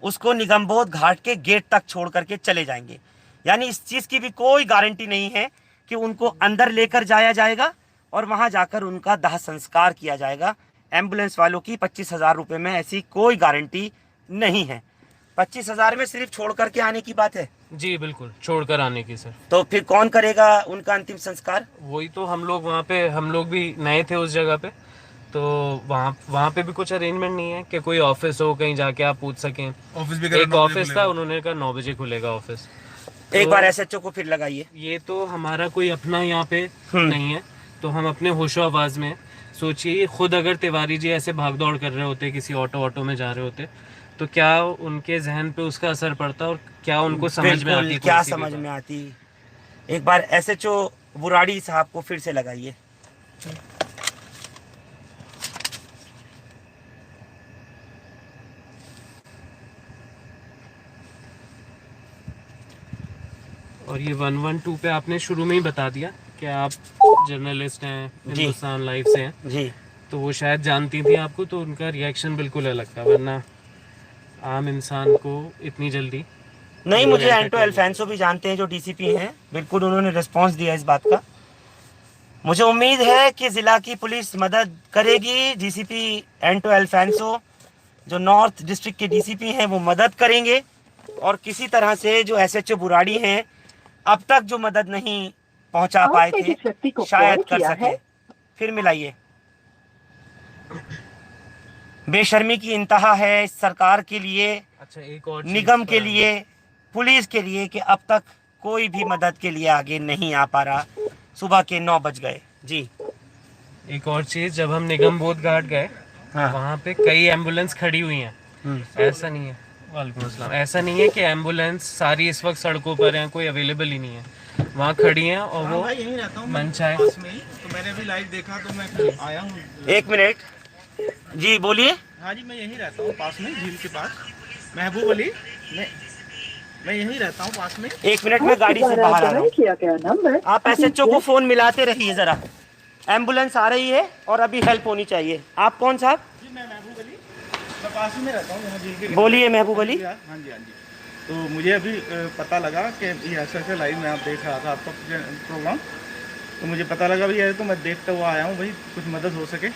उसको निगमबोध घाट के गेट तक छोड़ करके चले जाएंगे। यानी इस चीज़ की भी कोई गारंटी नहीं है कि उनको अंदर लेकर जाया जाएगा और वहाँ जाकर उनका दाह संस्कार किया जाएगा। एम्बुलेंस वालों की 25,000 रुपये में ऐसी कोई गारंटी नहीं है। 25,000 में सिर्फ छोड़ करके आने की बात है। जी बिल्कुल, छोड़कर आने की सर। तो फिर कौन करेगा उनका अंतिम संस्कार? वही तो हम लोग वहाँ पे, हम लोग भी नए थे उस जगह पे, तो वहाँ पे भी कुछ अरेंजमेंट नहीं है कि कोई ऑफिस हो कहीं जाके आप पूछ सकें। ऑफिस भी एक ऑफिस था, उन्होंने कहा 9 बजे खुलेगा ऑफिस। एक बार एसएचओ को फिर लगाइए। ये तो हमारा कोई अपना यहाँ पे नहीं है, तो हम अपने होशो आवाज में सोचिए, खुद अगर तिवारी जी ऐसे भाग दौड़ कर रहे होते, किसी ऑटो में जा रहे होते, तो क्या उनके जहन पे उसका असर पड़ता और क्या उनको समझ में आती? क्या समझ में आती? एक बार एसएचओ बुराड़ी साहब को फिर से लगाइए। और ये 112 पे आपने शुरू में ही बता दिया कि आप जर्नलिस्ट हैं, हिंदुस्तान लाइव से हैं जी, तो वो शायद जानती थी आपको, तो उनका रिएक्शन बिल्कुल अलग था, वरना आम इंसान को इतनी जल्दी नहीं, मुझे एंटो अल्फांसो भी जानते हैं जो डीसीपी हैं, बिल्कुल उन्होंने रिस्पांस दिया इस बात का। मुझे उम्मीद है कि ज़िला की पुलिस मदद करेगी। डीसीपी एंटो अल्फांसो जो नॉर्थ डिस्ट्रिक्ट के डीसीपी हैं वो मदद करेंगे, और किसी तरह से जो एसएचओ बुराड़ी हैं अब तक जो मदद नहीं पहुंचा पाए थे शायद कर सके। फिर मिलाइए। बेशर्मी की इंतहा है इस सरकार के लिए, अच्छा एक और निगम के लिए, पुलिस के लिए कि अब तक कोई भी मदद के लिए आगे नहीं आ पा रहा। सुबह के 9 बज गए जी। एक और चीज, जब हम निगम बोध घाट गए, हाँ। वहाँ पे कई एम्बुलेंस खड़ी हुई हैं। ऐसा नहीं है, वालेकुम अस्सलाम, ऐसा नहीं है कि एम्बुलेंस सारी इस वक्त सड़कों पर हैं, कोई अवेलेबल ही नहीं है, वहाँ खड़ी हैं और वो यहीं रहता हूँ मन चाहे। पास में ही, तो मैंने भी लाइव देखा तो मैं आया हूँ। 1 मिनट जी, बोलिए। हाँ जी, मैं यहीं रहता हूँ पास में, झील के पास, महबूब अली। मैं यहीं रहता हूँ पास में। 1 मिनट में गाड़ी से बाहर आ रहा हूँ। आप एसएचओ को फोन मिलाते रहिए जरा। एम्बुलेंस आ रही है और अभी हेल्प होनी चाहिए। आप कौन साहब? जी मैं महबूब अली, मैं पास ही में रहता हूँ यहाँ झील के। बोलिए महबूब अली। हाँ जी हाँ जी। तो मुझे अभी पता लगा कि ये ऐसा लाइव में आप देख रहा था आपका प्रोग्राम, तो मुझे पता लगा भैया, तो मैं देखता हुआ आया हूँ भाई, कुछ मदद हो सके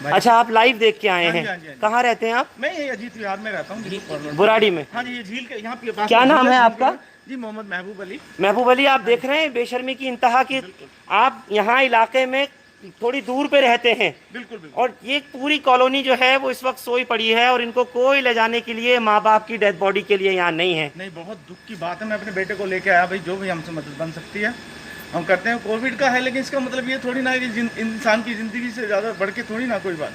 भाई। अच्छा, आप लाइव देख के आए हाँ जी, हैं? हाँ जी, हाँ जी। कहाँ रहते हैं आप? मैं ये अजीत विहार में रहता हूँ, बुराड़ी में। हाँ जी, ये झील के यहाँ पे पास क्या में नाम झील है झील आपका? के- जी मोहम्मद महबूब अली। महबूब अली, आप देख रहे हैं बेशर्मी की इंतहा की। आप यहाँ इलाके में थोड़ी दूर पे रहते हैं, बिल्कुल बिल्कुल। और ये पूरी कॉलोनी जो है वो इस वक्त सोई पड़ी है, और इनको कोई ले जाने के लिए, माँ बाप की डेथ बॉडी के लिए यहाँ नहीं है। नहीं, बहुत दुख की बात है। मैं अपने बेटे को लेके आया भाई, जो भी हमसे मदद बन सकती है हम करते हैं। कोविड का है, लेकिन इसका मतलब ये थोड़ी ना है कि इंसान की ज़िंदगी से ज़्यादा बढ़ के थोड़ी ना कोई बात।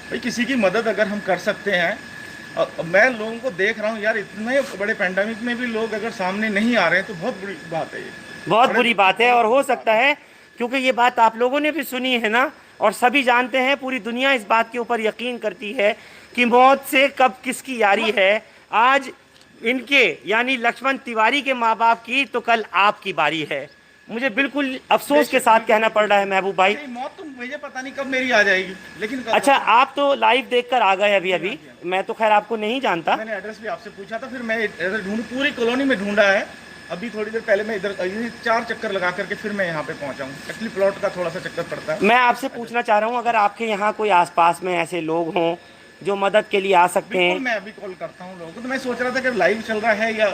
भाई किसी की मदद अगर हम कर सकते हैं, और मैं लोगों को देख रहा हूँ यार, इतने बड़े पैंडेमिक में भी लोग अगर सामने नहीं आ रहे हैं तो बहुत बुरी बात है ये। बहुत बुरी बात है, और हो सकता है क्योंकि ये बात आप लोगों ने भी सुनी है ना, और सभी जानते हैं, पूरी दुनिया इस बात के ऊपर यकीन करती है कि मौत से कब किसकी यारी है। आज इनके यानी लक्ष्मण तिवारी के माँ बाप की, तो कल आपकी बारी है। मुझे बिल्कुल अफसोस के साथ कहना पड़ रहा है महबूब भाई। मौत तो मुझे पता नहीं कब मेरी आ जाएगी, लेकिन अच्छा, आप तो लाइव देखकर आ गए अभी। मैं तो खैर आपको नहीं जानता। मैंने एड्रेस भी आपसे पूछा था, फिर मैं एड्रेस ढूंढ, पूरी कॉलोनी में ढूंढा है। अभी थोड़ी देर पहले मैं इधर 4 चक्कर लगा करके फिर मैं यहाँ पे पहुँचा हूँ। एक्चुअली प्लॉट का थोड़ा सा चक्कर पड़ता है। मैं आपसे पूछना चाह रहा हूँ, अगर आपके यहाँ कोई आसपास में ऐसे लोग हों जो मदद के लिए आ सकते हैं। बिल्कुल, मैं अभी कॉल करता हूँ लोगों को। तो मैं सोच रहा था कि लाइव चल रहा है या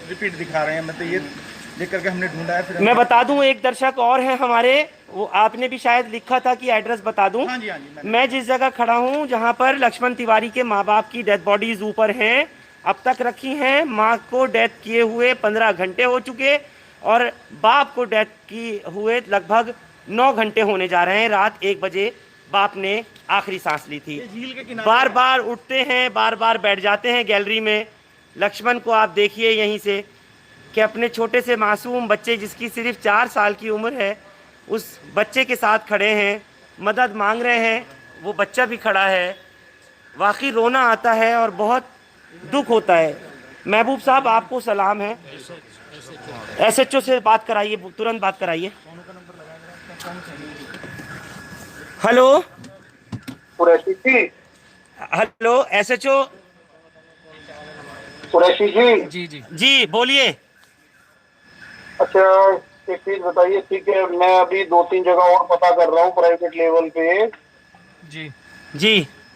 रिपीट दिखा रहे हैं, मैं तो ये देख करके हमने ढूंढा है। फिर मैं बता दूं, एक दर्शक और है हमारे, वो आपने भी शायद लिखा था कि एड्रेस बता दूं। हाँ जी हाँ जी। मैं जिस जगह खड़ा हूं, जहां पर लक्ष्मण तिवारी के माँ बाप की डेथ बॉडीज ऊपर हैं, अब तक रखी हैं। माँ को डेथ किए हुए 15 घंटे हो चुके, और बाप को डेथ की हुए लगभग 9 घंटे होने जा रहे हैं। रात 1 बजे बाप ने आखिरी सांस ली थी। बार बार उठते हैं, बार बार बैठ जाते हैं गैलरी में। लक्ष्मण को आप देखिए यहीं से कि अपने छोटे से मासूम बच्चे, जिसकी सिर्फ 4 साल की उम्र है, उस बच्चे के साथ खड़े हैं, मदद मांग रहे हैं। वो बच्चा भी खड़ा है। वाकई रोना आता है और बहुत दुख होता है। महबूब साहब, आपको सलाम है। SHO से बात कराइए, तुरंत बात कराइए। हेलो कुरैशी जी, हेलो SHO कुरैशी जी। जी बोलिए। अच्छा, एक चीज बताइए। ठीक है, मैं अभी 2-3 जगह और पता कर रहा हूँ प्राइवेट लेवल पे। जी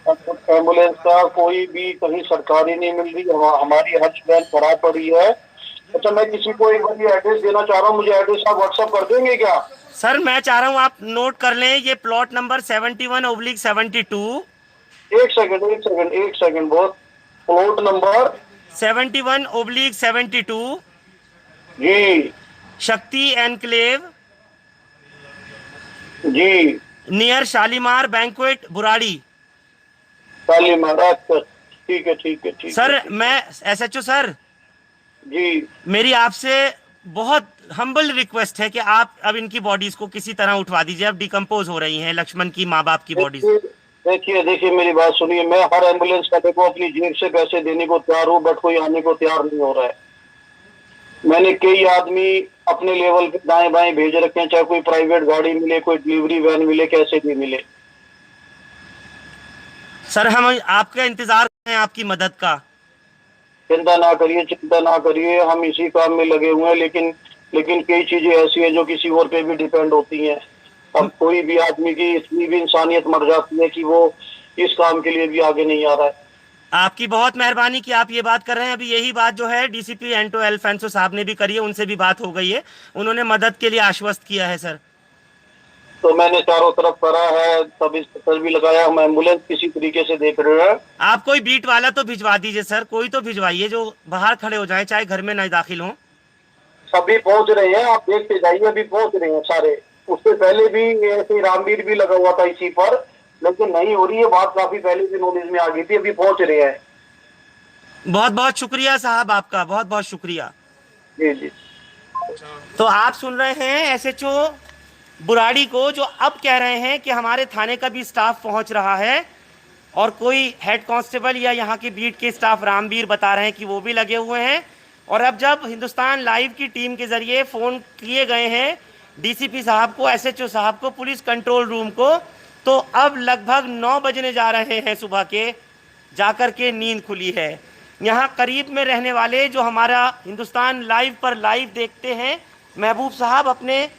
एम्बुलेंस का कोई भी कहीं सरकारी नहीं मिल रही। हमारी हर्ष बहन पड़ा पड़ी है। अच्छा, मैं किसी को एक बार एड्रेस देना चाह रहा हूँ, मुझे एड्रेस आप व्हाट्सअप कर देंगे क्या? सर, मैं चाह रहा हूँ आप नोट कर लें। ये प्लॉट नंबर 71/72। एक सेकंड बहुत। प्लॉट नंबर 71/72 जी शक्ति एनक्लेव जी नियर शालीमार बैंक्वेट बुराड़ी। काली महाराज। ठीक है सर, मैं SHO सर, जी। मेरी आपसे बहुत हम्बल रिक्वेस्ट है कि आप अब इनकी बॉडीज को किसी तरह उठवा दीजिए। अब डिकम्पोज हो रही हैं लक्ष्मण की माँ बाप की बॉडीज। देखिए मेरी बात सुनिए। मैं हर एम्बुलेंस वाले को अपनी जेब से पैसे देने को तैयार हूँ, बट कोई आने को तैयार नहीं हो रहा है। मैंने कई आदमी अपने लेवल पे दाएं बाएं भेज रखे हैं, चाहे कोई प्राइवेट गाड़ी मिले, कोई डिलीवरी वैन मिले, कैसे भी मिले। सर, हम आपका इंतजार कर रहे हैं, आपकी मदद का। चिंता ना करिए, हम इसी काम में लगे हुए हैं। लेकिन कई चीजें ऐसी हैं जो किसी और पे भी डिपेंड होती हैं। अब कोई भी आदमी की इतनी भी इंसानियत मर जाती है कि वो इस काम के लिए भी आगे नहीं आ रहा है। आपकी बहुत मेहरबानी कि आप ये बात कर रहे हैं। अभी यही बात जो है DCP एंटो एल्फेंसो साहब ने भी करी है, उनसे भी बात हो गई है। उन्होंने मदद के लिए आश्वस्त किया है सर। तो मैंने चारों तरफ करा है, सब इंस्पेक्टर भी लगाया, हम एम्बुलेंस किसी तरीके से देख रहे हैं। आप कोई बीट वाला तो भिजवा दीजिए सर, कोई तो भिजवाइए जो बाहर खड़े हो जाए, चाहे घर में न दाखिल हो। सभी पहुंच रहे हैं, आप देखते जाइए, अभी पहुंच रहे हैं सारे। उससे पहले भी ऐसे रामवीर भी लगा हुआ था इसी पर, लेकिन नहीं हो रही है बात। काफी पहले भी नॉलेज में आ गई थी, अभी पहुंच रहे हैं। बहुत बहुत शुक्रिया साहब, आपका बहुत बहुत शुक्रिया। जी। तो आप सुन रहे हैं SHO बुराड़ी को, जो अब कह रहे हैं कि हमारे थाने का भी स्टाफ पहुंच रहा है और कोई हेड कांस्टेबल या यहाँ के बीट के स्टाफ रामवीर बता रहे हैं कि वो भी लगे हुए हैं। और अब जब हिंदुस्तान लाइव की टीम के ज़रिए फ़ोन किए गए हैं DCP साहब को, SHO साहब को, पुलिस कंट्रोल रूम को, तो अब लगभग 9 बजने जा रहे हैं सुबह के, जाकर के नींद खुली है। यहाँ करीब में रहने वाले जो हमारा हिंदुस्तान लाइव पर लाइव देखते हैं, महबूब साहब अपने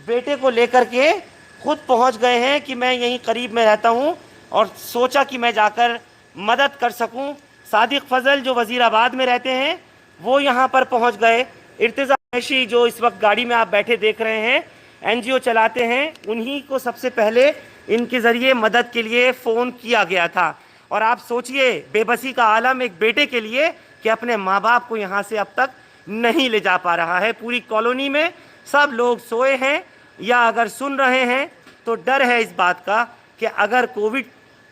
बेटे को लेकर के खुद पहुँच गए हैं कि मैं यहीं करीब में रहता हूँ और सोचा कि मैं जाकर मदद कर सकूँ। सादिक फजल जो वज़ीराबाद में रहते हैं वो यहाँ पर पहुँच गए। इर्तिज़ा कुरैशी जो इस वक्त गाड़ी में आप बैठे देख रहे हैं, NGO चलाते हैं, उन्हीं को सबसे पहले इनके ज़रिए मदद के लिए फ़ोन किया गया था। और आप सोचिए बेबसी का आलम एक बेटे के लिए कि अपने माँ बाप को यहाँ से अब तक नहीं ले जा पा रहा है। पूरी कॉलोनी में सब लोग सोए हैं या अगर सुन रहे हैं तो डर है इस बात का कि अगर कोविड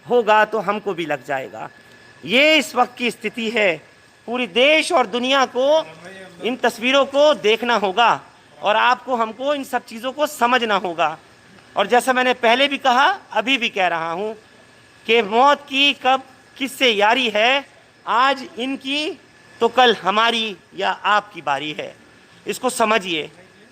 होगा तो हमको भी लग जाएगा। ये इस वक्त की स्थिति है। पूरी देश और दुनिया को इन तस्वीरों को देखना होगा और आपको हमको इन सब चीज़ों को समझना होगा। और जैसा मैंने पहले भी कहा, अभी भी कह रहा हूँ कि मौत की कब किससे यारी है, आज इनकी तो कल हमारी या आपकी बारी है। इसको समझिए।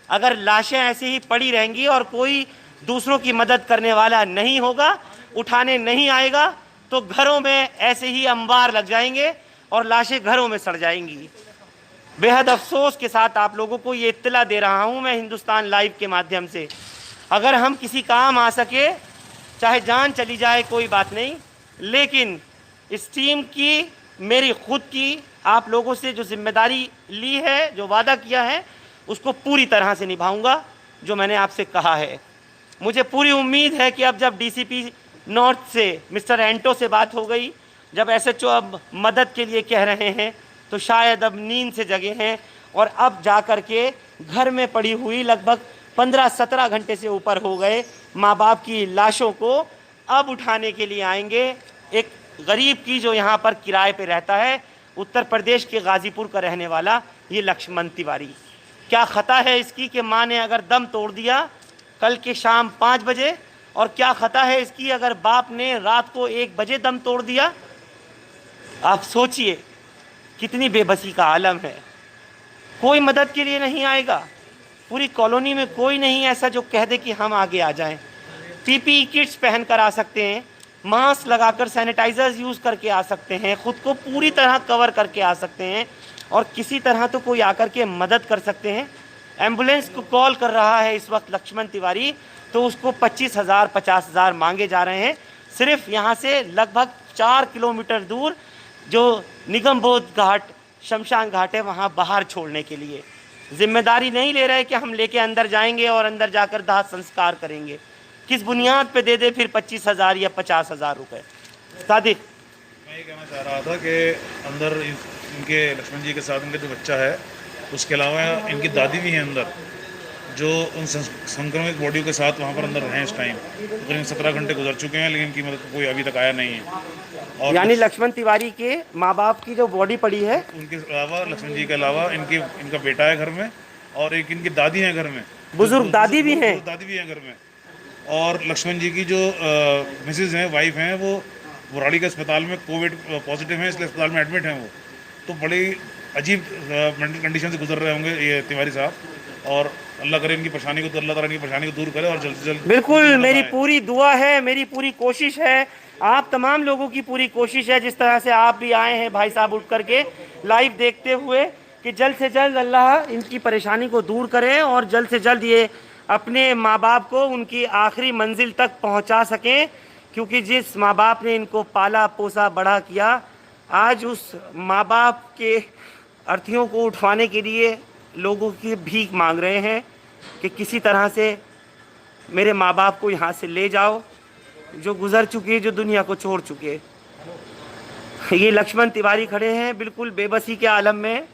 अगर लाशें ऐसे ही पड़ी रहेंगी और कोई दूसरों की मदद करने वाला नहीं होगा, उठाने नहीं आएगा, तो घरों में ऐसे ही अंबार लग जाएंगे और लाशें घरों में सड़ जाएंगी। बेहद अफसोस के साथ आप लोगों को ये इत्तला दे रहा हूँ मैं हिंदुस्तान लाइव के माध्यम से। अगर हम किसी काम आ सके, चाहे जान चली जाए कोई बात नहीं, लेकिन इस टीम की, मेरी खुद की, आप लोगों से जो जिम्मेदारी ली है, जो वादा किया है, उसको पूरी तरह से निभाऊंगा जो मैंने आपसे कहा है। मुझे पूरी उम्मीद है कि अब जब DCP नॉर्थ से मिस्टर एंटो से बात हो गई, जब SHO अब मदद के लिए कह रहे हैं, तो शायद अब नींद से जगे हैं और अब जा कर के घर में पड़ी हुई लगभग 15-17 घंटे से ऊपर हो गए। माँ बाप की लाशों को अब उठाने के लिए आएंगे एक गरीब की जो यहाँ पर किराए पे रहता है, उत्तर प्रदेश के गाज़ीपुर का रहने वाला ये लक्ष्मण तिवारी। क्या ख़ता है इसकी कि माँ ने अगर दम तोड़ दिया कल के शाम 5 बजे, और क्या ख़ता है इसकी अगर बाप ने रात को 1 बजे दम तोड़ दिया। आप सोचिए कितनी बेबसी का आलम है। कोई मदद के लिए नहीं आएगा, पूरी कॉलोनी में कोई नहीं ऐसा जो कह दे कि हम आगे आ जाएं। पीपीई किट्स पहन कर आ सकते हैं, मास्क लगाकर सैनिटाइजर्स यूज़ करके आ सकते हैं, ख़ुद को पूरी तरह कवर करके आ सकते हैं, और किसी तरह तो कोई आकर के मदद कर सकते हैं। एम्बुलेंस को कॉल कर रहा है इस वक्त लक्ष्मण तिवारी, तो उसको 25,000 50,000 मांगे जा रहे हैं, सिर्फ यहाँ से लगभग 4 किलोमीटर दूर जो निगम बोध घाट शमशान घाट है वहाँ बाहर छोड़ने के लिए। जिम्मेदारी नहीं ले रहे कि हम लेके अंदर जाएंगे और अंदर जाकर दाह संस्कार करेंगे। किस बुनियाद पे दे दे फिर 25,000 या 50,000 रुपये। सादिक, मैं ये कहना चाह रहा था कि अंदर इनके लक्ष्मण जी के साथ इनका जो बच्चा है, उसके अलावा इनकी दादी भी हैं अंदर, जो उन संक्रमित बॉडी के साथ वहाँ पर अंदर हैं इस टाइम। तकरीबन 17 घंटे गुजर चुके हैं, लेकिन इनकी मदद कोई अभी तक आया नहीं है। और यानी लक्ष्मण तिवारी के माँ बाप की जो बॉडी पड़ी है, उनके अलावा लक्ष्मण जी के अलावा इनका बेटा है घर में, और एक इनकी दादी है घर में, बुजुर्ग दादी भी हैं। दादी भी है घर में। और लक्ष्मण जी की जो मिसेज हैं, वाइफ हैं, वो बुराड़ी के अस्पताल में कोविड पॉजिटिव हैं, इसलिए अस्पताल में एडमिट हैं वो। तो बड़ी अजीब मेंटल कंडीशन से गुजर रहे होंगे ये तिवारी साहब, और अल्लाह करे इनकी परेशानी को, तो अल्लाह ताला इनकी परेशानी को दूर करे और जल्द से जल्द। बिल्कुल, मेरी पूरी दुआ है, मेरी पूरी कोशिश है, आप तमाम लोगों की पूरी कोशिश है, जिस तरह से आप भी आए हैं भाई साहब उठ करके लाइव देखते हुए, कि जल्द से जल्द अल्लाह इनकी परेशानी को दूर करे और जल्द से जल्द ये अपने माँ बाप को उनकी आखिरी मंजिल तक पहुँचा सकें। क्योंकि जिस माँ बाप ने इनको पाला पोसा बड़ा किया, आज उस माँ बाप के अर्थियों को उठवाने के लिए लोगों की भीख मांग रहे हैं कि किसी तरह से मेरे माँ बाप को यहाँ से ले जाओ, जो गुज़र चुके, जो दुनिया को छोड़ चुके। ये लक्ष्मण तिवारी खड़े हैं बिल्कुल बेबसी के आलम में।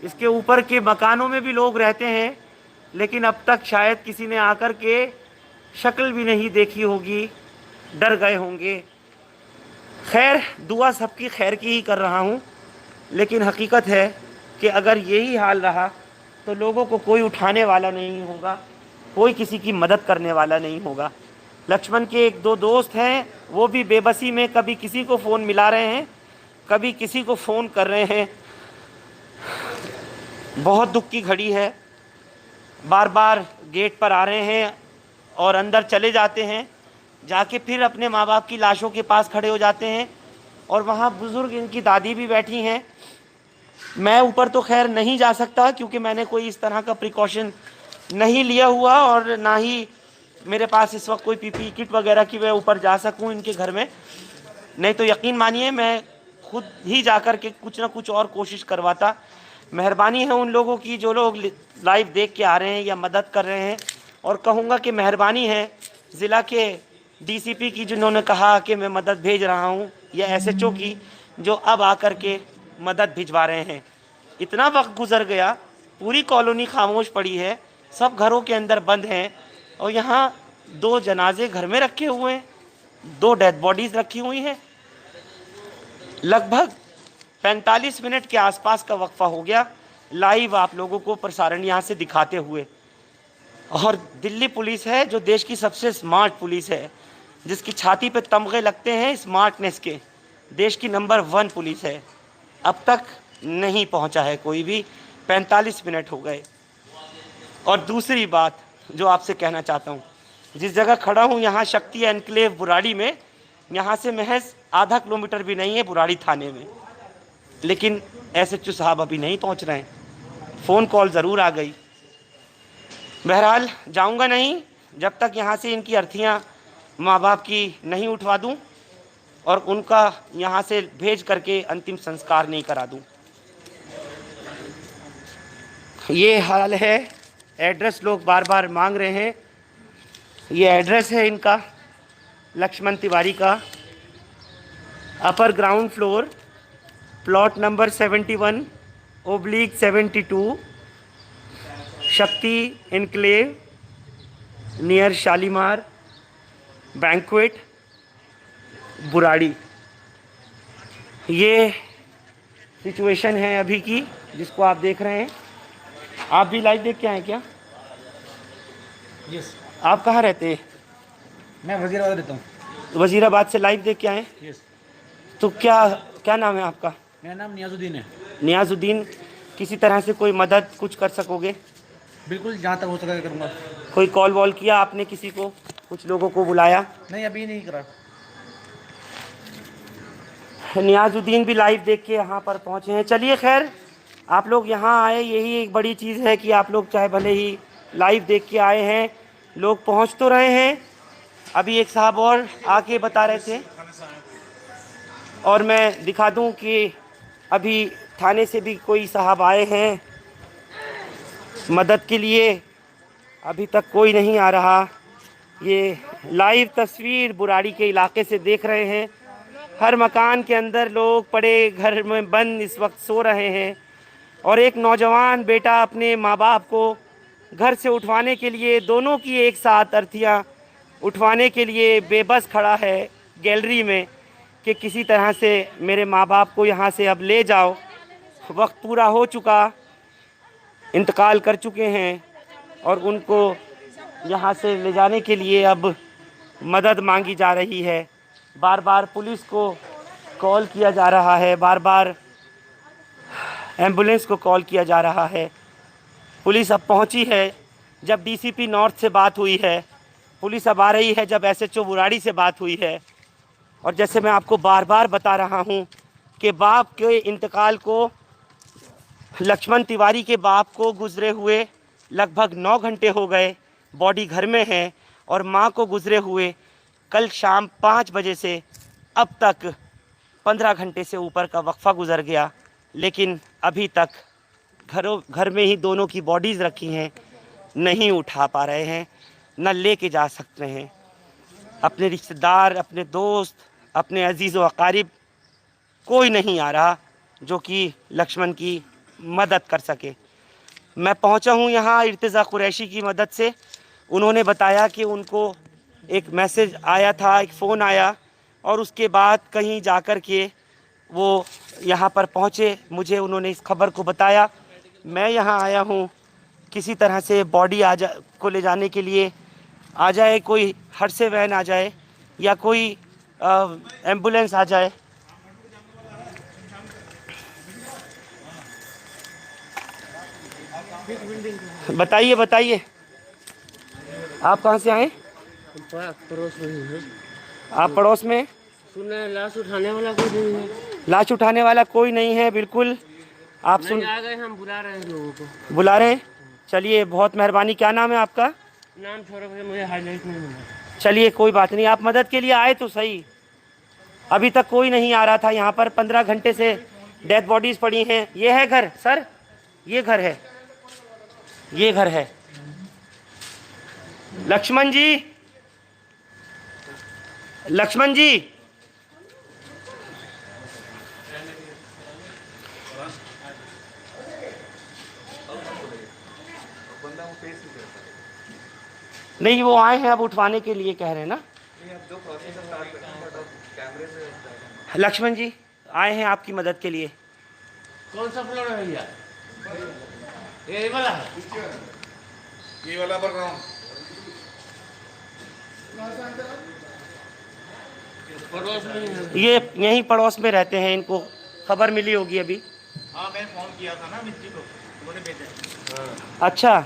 इसके ऊपर के मकानों में भी लोग रहते हैं, लेकिन अब तक शायद किसी ने आकर के शक्ल भी नहीं देखी होगी, डर गए होंगे। खैर, दुआ सबकी खैर की ही कर रहा हूँ, लेकिन हकीकत है कि अगर यही हाल रहा तो लोगों को कोई उठाने वाला नहीं होगा, कोई किसी की मदद करने वाला नहीं होगा। लक्ष्मण के 1-2 दोस्त हैं, वो भी बेबसी में कभी किसी को फ़ोन मिला रहे हैं, कभी किसी को फ़ोन कर रहे हैं। बहुत दुख की घड़ी है, बार बार गेट पर आ रहे हैं और अंदर चले जाते हैं, जाके फिर अपने माँ बाप की लाशों के पास खड़े हो जाते हैं, और वहाँ बुज़ुर्ग इनकी दादी भी बैठी हैं। मैं ऊपर तो खैर नहीं जा सकता क्योंकि मैंने कोई इस तरह का प्रिकॉशन नहीं लिया हुआ, और ना ही मेरे पास इस वक्त कोई पीपीई किट वगैरह की मैं ऊपर जा सकूं इनके घर में। नहीं तो यकीन मानिए मैं खुद ही जाकर के कुछ ना कुछ और कोशिश करवाता। मेहरबानी है उन लोगों की जो लोग लाइव देख के आ रहे हैं या मदद कर रहे हैं, और कहूँगा कि मेहरबानी है ज़िला के डीसीपी की जिन्होंने कहा कि मैं मदद भेज रहा हूँ, या एसएचओ की जो अब आकर के मदद भिजवा रहे हैं। इतना वक्त गुजर गया, पूरी कॉलोनी खामोश पड़ी है, सब घरों के अंदर बंद हैं, और यहाँ 2 जनाजे घर में रखे हुए हैं, 2 डेड बॉडीज़ रखी हुई हैं। लगभग 45 मिनट के आसपास का वक्फा हो गया लाइव आप लोगों को प्रसारण यहाँ से दिखाते हुए। और दिल्ली पुलिस है जो देश की सबसे स्मार्ट पुलिस है, जिसकी छाती पे तमगे लगते हैं स्मार्टनेस के, देश की नंबर 1 पुलिस है। अब तक नहीं पहुंचा है कोई भी, 45 मिनट हो गए। और दूसरी बात जो आपसे कहना चाहता हूं, जिस जगह खड़ा हूं यहाँ शक्ति एनक्लेव बुराड़ी में, यहाँ से महज आधा किलोमीटर भी नहीं है बुराड़ी थाने में, लेकिन एसएचओ साहब अभी नहीं पहुँच रहे हैं। फ़ोन कॉल ज़रूर आ गई। बहरहाल जाऊंगा नहीं जब तक यहाँ से इनकी अर्थियाँ माँ बाप की नहीं उठवा दूं और उनका यहाँ से भेज करके अंतिम संस्कार नहीं करा दूं। ये हाल है। एड्रेस लोग बार बार मांग रहे हैं, ये एड्रेस है इनका, लक्ष्मण तिवारी का, अपर ground floor, plot number 71/72, Shakti enclave, near Shalimar banquet Burari. ये सिचुएशन है अभी की जिसको आप देख रहे हैं। आप भी लाइव देख के आए क्या? यस, आप कहाँ रहते हैं? मैं वजीराबाद रहता हूँ। वजीराबाद से लाइव देख के आए। यस, तो क्या क्या नाम है आपका? मेरा नाम नियाजुद्दीन है। नियाजुद्दीन, किसी तरह से कोई मदद कुछ कर सकोगे? बिल्कुल, जहाँ तक हो सका करूँगा। कोई कॉल वॉल किया आपने किसी को, कुछ लोगों को बुलाया? नहीं, अभी नहीं करा। नियाजुद्दीन भी लाइव देख के यहाँ पर पहुँचे हैं। चलिए खैर, आप लोग यहाँ आए, यही एक बड़ी चीज़ है कि आप लोग चाहे भले ही लाइव देख के आए हैं, लोग पहुँच तो रहे हैं। अभी एक साहब और आके बता रहे थे, और मैं दिखा दूं कि अभी थाने से भी कोई साहब आए हैं मदद के लिए। अभी तक कोई नहीं आ रहा। ये लाइव तस्वीर बुराड़ी के इलाके से देख रहे हैं। हर मकान के अंदर लोग पड़े घर में बंद इस वक्त सो रहे हैं, और एक नौजवान बेटा अपने माँ बाप को घर से उठवाने के लिए, दोनों की एक साथ अर्थियाँ उठवाने के लिए बेबस खड़ा है गैलरी में कि किसी तरह से मेरे माँ बाप को यहाँ से अब ले जाओ। वक्त पूरा हो चुका, इंतकाल कर चुके हैं, और उनको यहाँ से ले जाने के लिए अब मदद मांगी जा रही है। बार बार पुलिस को कॉल किया जा रहा है, बार बार एम्बुलेंस को कॉल किया जा रहा है। पुलिस अब पहुंची है। जब डीसीपी नॉर्थ से बात हुई है, पुलिस अब आ रही है। जब एसएचओ बुराड़ी से बात हुई है, और जैसे मैं आपको बार बार बता रहा हूं कि बाप के इंतकाल को, लक्ष्मण तिवारी के बाप को गुजरे हुए लगभग 9 घंटे हो गए, बॉडी घर में है, और मां को गुजरे हुए कल शाम 5 बजे से अब तक 15 घंटे से ऊपर का वक्फा गुजर गया, लेकिन अभी तक घर में ही दोनों की बॉडीज़ रखी हैं, नहीं उठा पा रहे हैं, न लेके जा सकते हैं। अपने रिश्तेदार, अपने दोस्त, अपने अजीज़ व अकारिब, कोई नहीं आ रहा जो कि लक्ष्मण की मदद कर सके। मैं पहुंचा हूं यहाँ इर्तिज़ा कुरैशी की मदद से। उन्होंने बताया कि उनको एक मैसेज आया था, एक फ़ोन आया, और उसके बाद कहीं जाकर के वो यहाँ पर पहुँचे। मुझे उन्होंने इस खबर को बताया। मैं यहाँ आया हूँ, किसी तरह से बॉडी को ले जाने के लिए आ जाए, कोई हर से वैन आ जाए या कोई एम्बुलेंस आ जाए। बताइए बताइए, आप कहाँ से आए? पड़ोस में ही है। आप पड़ोस में? सुना लाश उठाने वाला कोई नहीं है। लाश उठाने वाला कोई नहीं है, बिल्कुल। आप सुन, आ गए, हम बुला रहे हैं लोगों को। बुला रहे हैं? चलिए, बहुत मेहरबानी। क्या नाम है आपका? नाम छोड़ो, मुझे हाईलाइट नहीं मिला। चलिए, कोई बात नहीं, आप मदद के लिए आए तो सही। अभी तक कोई नहीं आ रहा था यहाँ पर। 15 घंटे से डेड बॉडीज़ पड़ी हैं। ये है घर सर, ये घर है, ये घर है। लक्ष्मण जी, लक्ष्मण जी, नहीं वो आए हैं अब उठवाने के लिए, कह रहे हैं ना। लक्ष्मण जी आए हैं आपकी मदद के लिए। कौन सा फ्लोर है भैया? ये वाला है? ये वाला बैकग्राउंड पड़ोस में ही है। ये यहीं पड़ोस में रहते हैं, इनको खबर मिली होगी अभी। हाँ, मैंने फोन किया था ना मिस्त्री को, उन्होंने भेजा। अच्छा,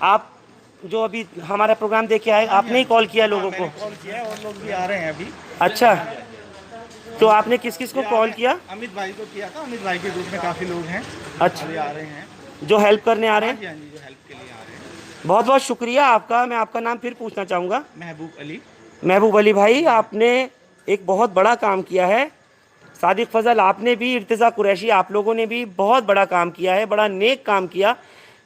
आप जो अभी हमारा प्रोग्राम देख के आए, आपने ही कॉल किया लोगों को? कॉल किया और लोग भी आ रहे हैं अभी। अच्छा, तो आपने किस किस को कॉल किया? अमित भाई को किया था। अमित भाई के ग्रुप में काफ़ी लोग हैं, अच्छा, अभी आ रहे हैं। जो हेल्प करने आ रहे हैं। हाँ जी, जो हेल्प के लिए आ रहे हैं। बहुत बहुत शुक्रिया आपका। मैं आपका नाम फिर पूछना चाहूँगा। महबूब अली। महबूब अली भाई, आपने एक बहुत बड़ा काम किया है। सादिक फजल, आपने भी, इर्तिज़ा कुरैशी, आप लोगों ने भी बहुत बड़ा काम किया है, बड़ा नेक काम किया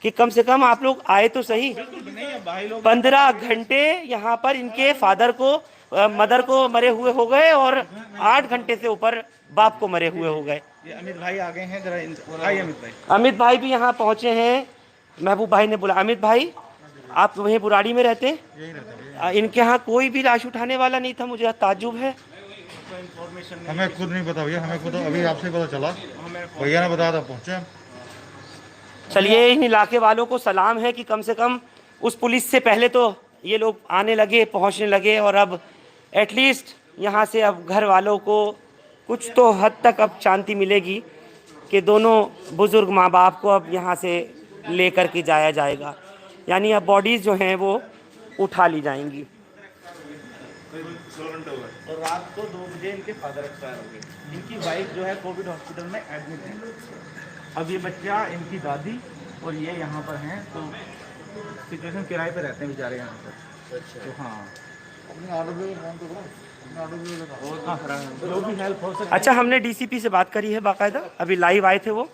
कि कम से कम आप लोग आए तो सही। 15 घंटे यहाँ पर इनके फादर को, मदर को मरे हुए हो गए, और 8 घंटे से ऊपर बाप को मरे हुए हो गए। ये अमित भाई आ गए हैं, जरा आइए अमित भाई। अमित भाई भी यहाँ पहुँचे हैं। महबूब भाई ने बोला, अमित भाई आप वहीं बुराड़ी में रहते हैं? यही रहते हैं। इनके यहाँ कोई भी लाश उठाने वाला नहीं था? मुझे ताज्जुब है। हमें खुद नहीं पता भैया, हमें खुद अभी आपसे पता चला, भैया ने बताया था, पहुँचे हम। चलिए, इन इलाके वालों को सलाम है कि कम से कम उस पुलिस से पहले तो ये लोग आने लगे, पहुंचने लगे, और अब एटलीस्ट यहाँ से अब घर वालों को कुछ तो हद तक अब शांति मिलेगी कि दोनों बुज़ुर्ग माँ बाप को अब यहाँ से लेकर के जाया जाएगा, यानी अब बॉडीज़ जो हैं वो उठा ली जाएंगी। और रात को 2 बजे इनके फादर एक्सपायर हो गए। इनकी वाइफ जो है कोविड हॉस्पिटल में एडमिट है। अब ये बच्चा, इनकी दादी और ये यहाँ पर हैं, तो सिचुएशन किराए पे रहते हैं बेचारे यहाँ पर। तो हाँ, जो भी हेल्प हो सके। अच्छा, हमने डीसीपी से बात करी है बाकायदा, अभी लाइव आए थे वो,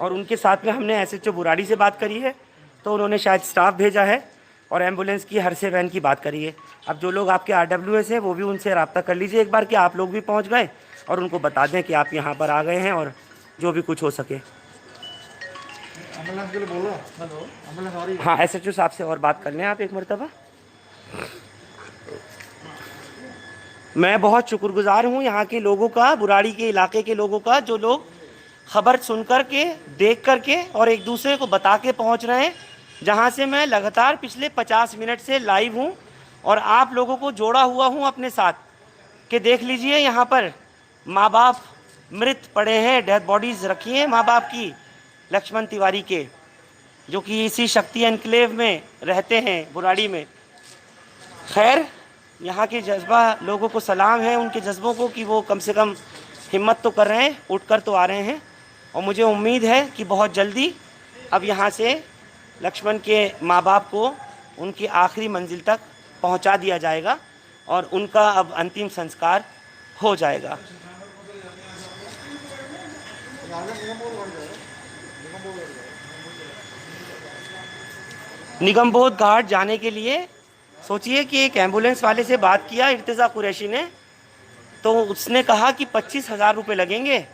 और उनके साथ में हमने एसएचओ बुराड़ी से बात करी है, तो उन्होंने शायद स्टाफ भेजा है और एम्बुलेंस की हर से वैन की बात करी है। अब जो लोग आपके RWS है वो भी उनसे रब्ता कर लीजिए एक बार कि आप लोग भी पहुंच गए, और उनको बता दें कि आप यहाँ पर आ गए हैं और जो भी कुछ हो सके। एम्बुलेंस के लिए बोलो। हेलो, एम्बुलेंस आ रही है। हाँ, एसएचओ साहब से और बात कर लें आप एक मरतबा। मैं बहुत शुक्रगुजार हूँ यहाँ के लोगों का, बुराड़ी के इलाके के लोगों का, जो लोग खबर सुन कर के, देख कर के और एक दूसरे को बता के पहुँच रहे हैं। जहाँ से मैं लगातार पिछले 50 मिनट से लाइव हूँ और आप लोगों को जोड़ा हुआ हूँ अपने साथ कि देख लीजिए यहाँ पर माँ बाप मृत पड़े हैं, डेड बॉडीज़ रखी हैं माँ बाप की, लक्ष्मण तिवारी के, जो कि इसी शक्ति एनक्लेव में रहते हैं बुराड़ी में। खैर, यहाँ के जज्बा लोगों को सलाम है, उनके जज्बों को, कि वो कम से कम हिम्मत तो कर रहे हैं, उठकर तो आ रहे हैं, और मुझे उम्मीद है कि बहुत जल्दी अब यहाँ से लक्ष्मण के माँ बाप को उनकी आखिरी मंजिल तक पहुँचा दिया जाएगा और उनका अब अंतिम संस्कार हो जाएगा। निगमबोध घाट जाने के लिए सोचिए कि एक एम्बुलेंस वाले से बात किया इर्तिज़ा कुरैशी ने, तो उसने कहा कि 25,000 रुपये लगेंगे,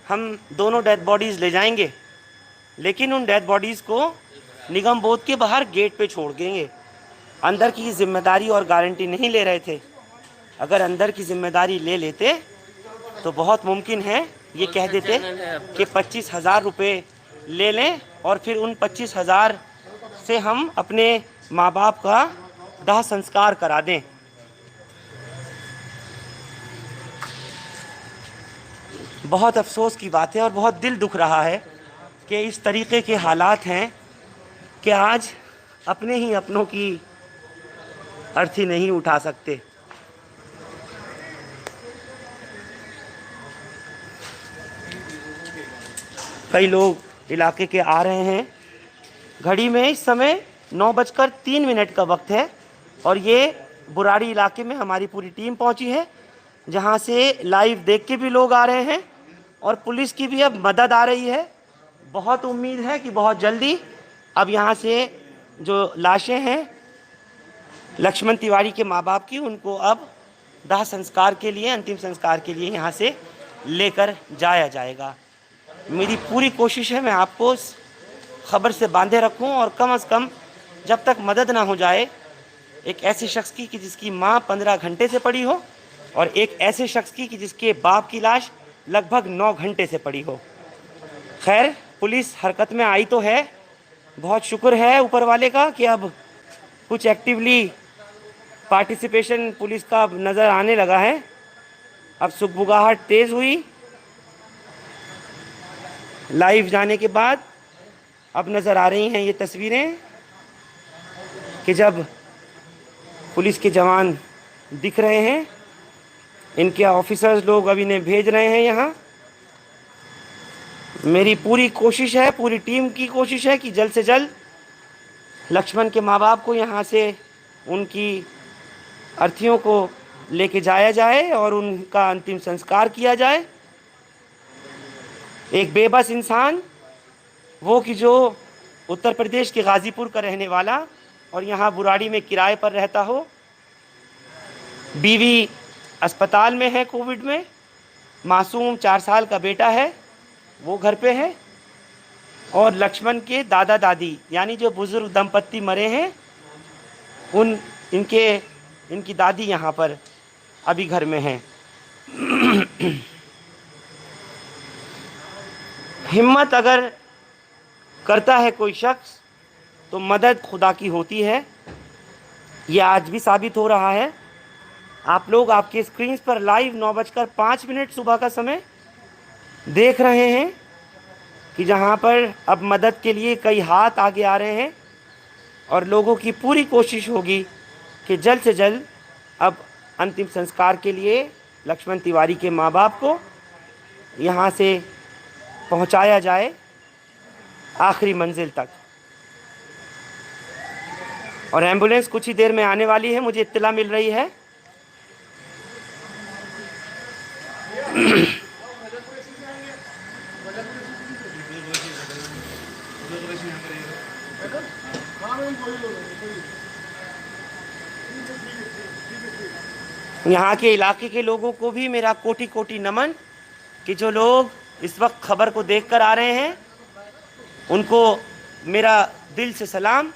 हम दोनों डेड बॉडीज़ ले जाएंगे, लेकिन उन डेड बॉडीज़ को निगमबोध के बाहर गेट पे छोड़ देंगे। अंदर की जिम्मेदारी और गारंटी नहीं ले रहे थे। अगर अंदर की जिम्मेदारी ले लेते तो बहुत मुमकिन है ये कह देते कि 25,000 रुपये ले लें और फिर उन 25,000 से हम अपने माँ बाप का दाह संस्कार करा दें। बहुत अफसोस की बात है और बहुत दिल दुख रहा है कि इस तरीके के हालात हैं कि आज अपने ही अपनों की अर्थी नहीं उठा सकते। कई लोग इलाके के आ रहे हैं। घड़ी में इस समय 9:03 का वक्त है और ये बुराड़ी इलाके में हमारी पूरी टीम पहुंची है, जहां से लाइव देख के भी लोग आ रहे हैं और पुलिस की भी अब मदद आ रही है। बहुत उम्मीद है कि बहुत जल्दी अब यहाँ से जो लाशें हैं लक्ष्मण तिवारी के माँ बाप की, उनको अब दाह संस्कार के लिए, अंतिम संस्कार के लिए यहाँ से लेकर जाया जाएगा। मेरी पूरी कोशिश है मैं आपको इस खबर से बांधे रखूं और कम से कम जब तक मदद ना हो जाए एक ऐसे शख्स की कि जिसकी माँ 15 घंटे से पड़ी हो और एक ऐसे शख्स की कि जिसके बाप की लाश लगभग 9 घंटे से पड़ी हो। खैर, पुलिस हरकत में आई तो है, बहुत शुक्र है ऊपर वाले का कि अब कुछ एक्टिवली पार्टिसिपेशन पुलिस का अब नज़र आने लगा है। अब सुगबुगाहट तेज़ हुई लाइव जाने के बाद। अब नज़र आ रही हैं ये तस्वीरें कि जब पुलिस के जवान दिख रहे हैं, इनके ऑफिसर्स लोग अब इन्हें भेज रहे हैं यहाँ। मेरी पूरी कोशिश है, पूरी टीम की कोशिश है कि जल्द से जल्द लक्ष्मण के माँ बाप को यहाँ से उनकी अर्थियों को लेके जाया जाए और उनका अंतिम संस्कार किया जाए। एक बेबस इंसान, वो कि जो उत्तर प्रदेश के गाज़ीपुर का रहने वाला और यहाँ बुराड़ी में किराए पर रहता हो, बीवी अस्पताल में है कोविड में, मासूम 4 साल का बेटा है वो घर पे है, और लक्ष्मण के दादा दादी यानी जो बुज़ुर्ग दंपत्ति मरे हैं इनकी दादी यहाँ पर अभी घर में हैं। हिम्मत अगर करता है कोई शख्स तो मदद खुदा की होती है। ये आज भी साबित हो रहा है। आप लोग आपके स्क्रीन पर लाइव 9:05 सुबह का समय देख रहे हैं कि जहाँ पर अब मदद के लिए कई हाथ आगे आ रहे हैं और लोगों की पूरी कोशिश होगी कि जल्द से जल्द अब अंतिम संस्कार के लिए लक्ष्मण तिवारी के माँ बाप को यहाँ से पहुँचाया जाए आखिरी मंजिल तक। और एम्बुलेंस कुछ ही देर में आने वाली है, मुझे इत्तला मिल रही है। यहाँ के इलाके के लोगों को भी मेरा कोटि कोटि नमन कि जो लोग इस वक्त खबर को देखकर आ रहे हैं, उनको मेरा दिल से सलाम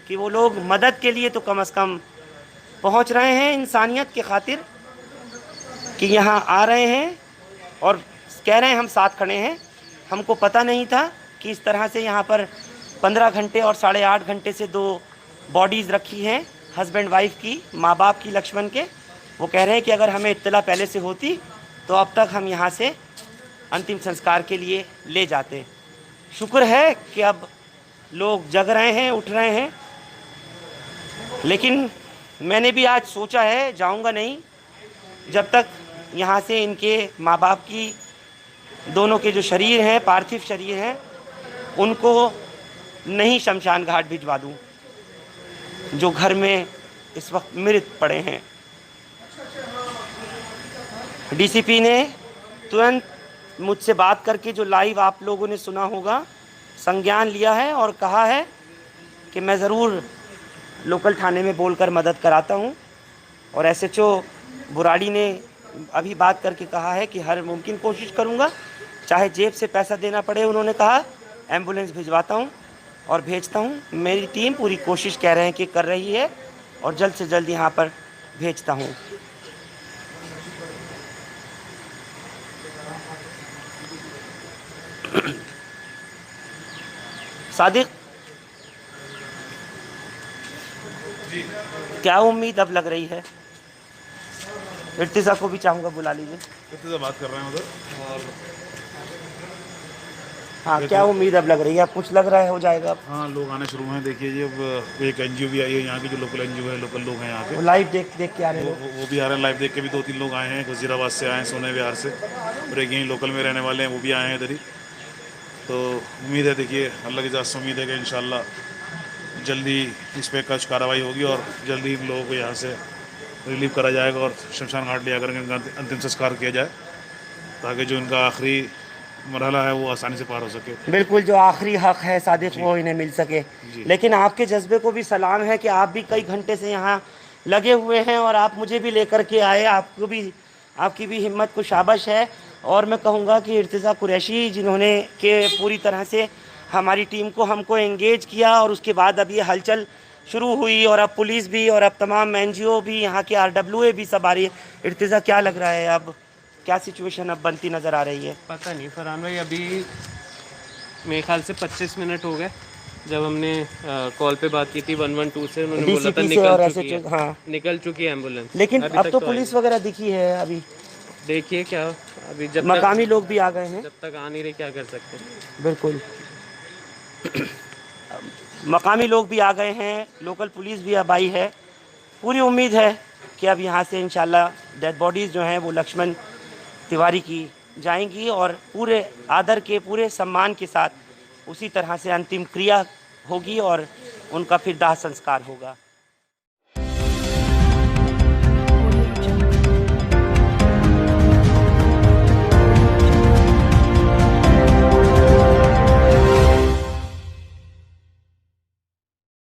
कि वो लोग मदद के लिए तो कम से कम पहुँच रहे हैं, इंसानियत के खातिर कि यहाँ आ रहे हैं और कह रहे हैं हम साथ खड़े हैं। हमको पता नहीं था कि इस तरह से यहाँ पर 15 घंटे और 8.5 घंटे से 2 बॉडीज़ रखी हैं, हस्बैंड वाइफ की, माँ बाप की लक्ष्मण के। वो कह रहे हैं कि अगर हमें इत्तला पहले से होती तो अब तक हम यहाँ से अंतिम संस्कार के लिए ले जाते। शुक्र है कि अब लोग जग रहे हैं, उठ रहे हैं। लेकिन मैंने भी आज सोचा है जाऊंगा नहीं जब तक यहाँ से इनके माँ बाप की दोनों के जो शरीर हैं, पार्थिव शरीर हैं, उनको नहीं शमशान घाट भिजवा दूँ जो घर में इस वक्त मृत पड़े हैं। डीसीपी ने तुरंत मुझसे बात करके, जो लाइव आप लोगों ने सुना होगा, संज्ञान लिया है और कहा है कि मैं ज़रूर लोकल थाने में बोलकर मदद कराता हूं। और एसएचओ बुराड़ी ने अभी बात करके कहा है कि हर मुमकिन कोशिश करूंगा, चाहे जेब से पैसा देना पड़े। उन्होंने कहा एम्बुलेंस भिजवाता हूं और भेजता हूं। मेरी टीम पूरी कोशिश कह रहे हैं कि कर रही है और जल्द से जल्द यहाँ पर भेजता हूं। सादिक, क्या उम्मीद अब लग रही है? इर्तिजा को भी चाहूँगा, बुला लीजिए। इर्तिजा बात कर रहे हैं उधर। और हाँ, क्या उम्मीद अब लग रही है? अब कुछ लग रहा है हो जाएगा अब? हाँ, लोग आने शुरू हैं। देखिए जी, अब एक एनजीओ भी आई है यहाँ की, जो लोकल एनजीओ है, लोकल लोग हैं यहाँ के। लाइव देख के आ रहे हैं। वो भी आ रहे हैं। लाइव देख के भी 2-3 लोग आए हैं। वजीराबाद से आए हैं, सोने विहार से, और एक यहीं लोकल में रहने वाले हैं, वो भी आए हैं इधर ही। तो उम्मीद है, देखिए अल्लाह की ज़ात से उम्मीद है कि इंशाल्लाह जल्दी इस पर कुछ कार्रवाई होगी और जल्दी इन लोगों को यहाँ से रिलीव करा जाएगा और शमशान घाट ले जाकर इनका अंतिम संस्कार किया जाए, ताकि जो इनका आखिरी मरहला है वो आसानी से पार हो सके। बिल्कुल, जो आखिरी हक है सादिक वो इन्हें मिल सके। लेकिन आपके जज्बे को भी सलाम है कि आप भी कई घंटे से यहाँ लगे हुए हैं और आप मुझे भी लेकर के आए। आपकी भी हिम्मत को शाबाश है। और मैं कहूँगा कि इर्तिजा कुरैशी, जिन्होंने के पूरी तरह से हमारी टीम को हमको एंगेज किया और उसके बाद अब ये हलचल शुरू हुई और अब पुलिस भी और अब तमाम एनजीओ भी, यहाँ के RWA भी सब आ रही है। इर्तिजा, क्या लग रहा है अब क्या सिचुएशन अब बनती नज़र आ रही है? पता नहीं फरहान भाई, अभी मेरे ख्याल से 25 मिनट हो गए जब हमने कॉल पे बात की थी 112 से। उन्होंने बोला था निकल चुकी है एम्बुलेंस। लेकिन अब तो पुलिस वगैरह दिखी है। अभी देखिए क्या, अभी जब मकामी लोग भी आ गए हैं, जब तक आ नहीं रहे क्या कर सकते हैं। बिल्कुल, मकामी लोग भी आ गए हैं, लोकल पुलिस भी अब आई है। पूरी उम्मीद है कि अब यहाँ से इंशाल्लाह डेड बॉडीज़ जो हैं वो लक्ष्मण तिवारी की जाएंगी और पूरे आदर के, पूरे सम्मान के साथ उसी तरह से अंतिम क्रिया होगी और उनका फिर दाह संस्कार होगा।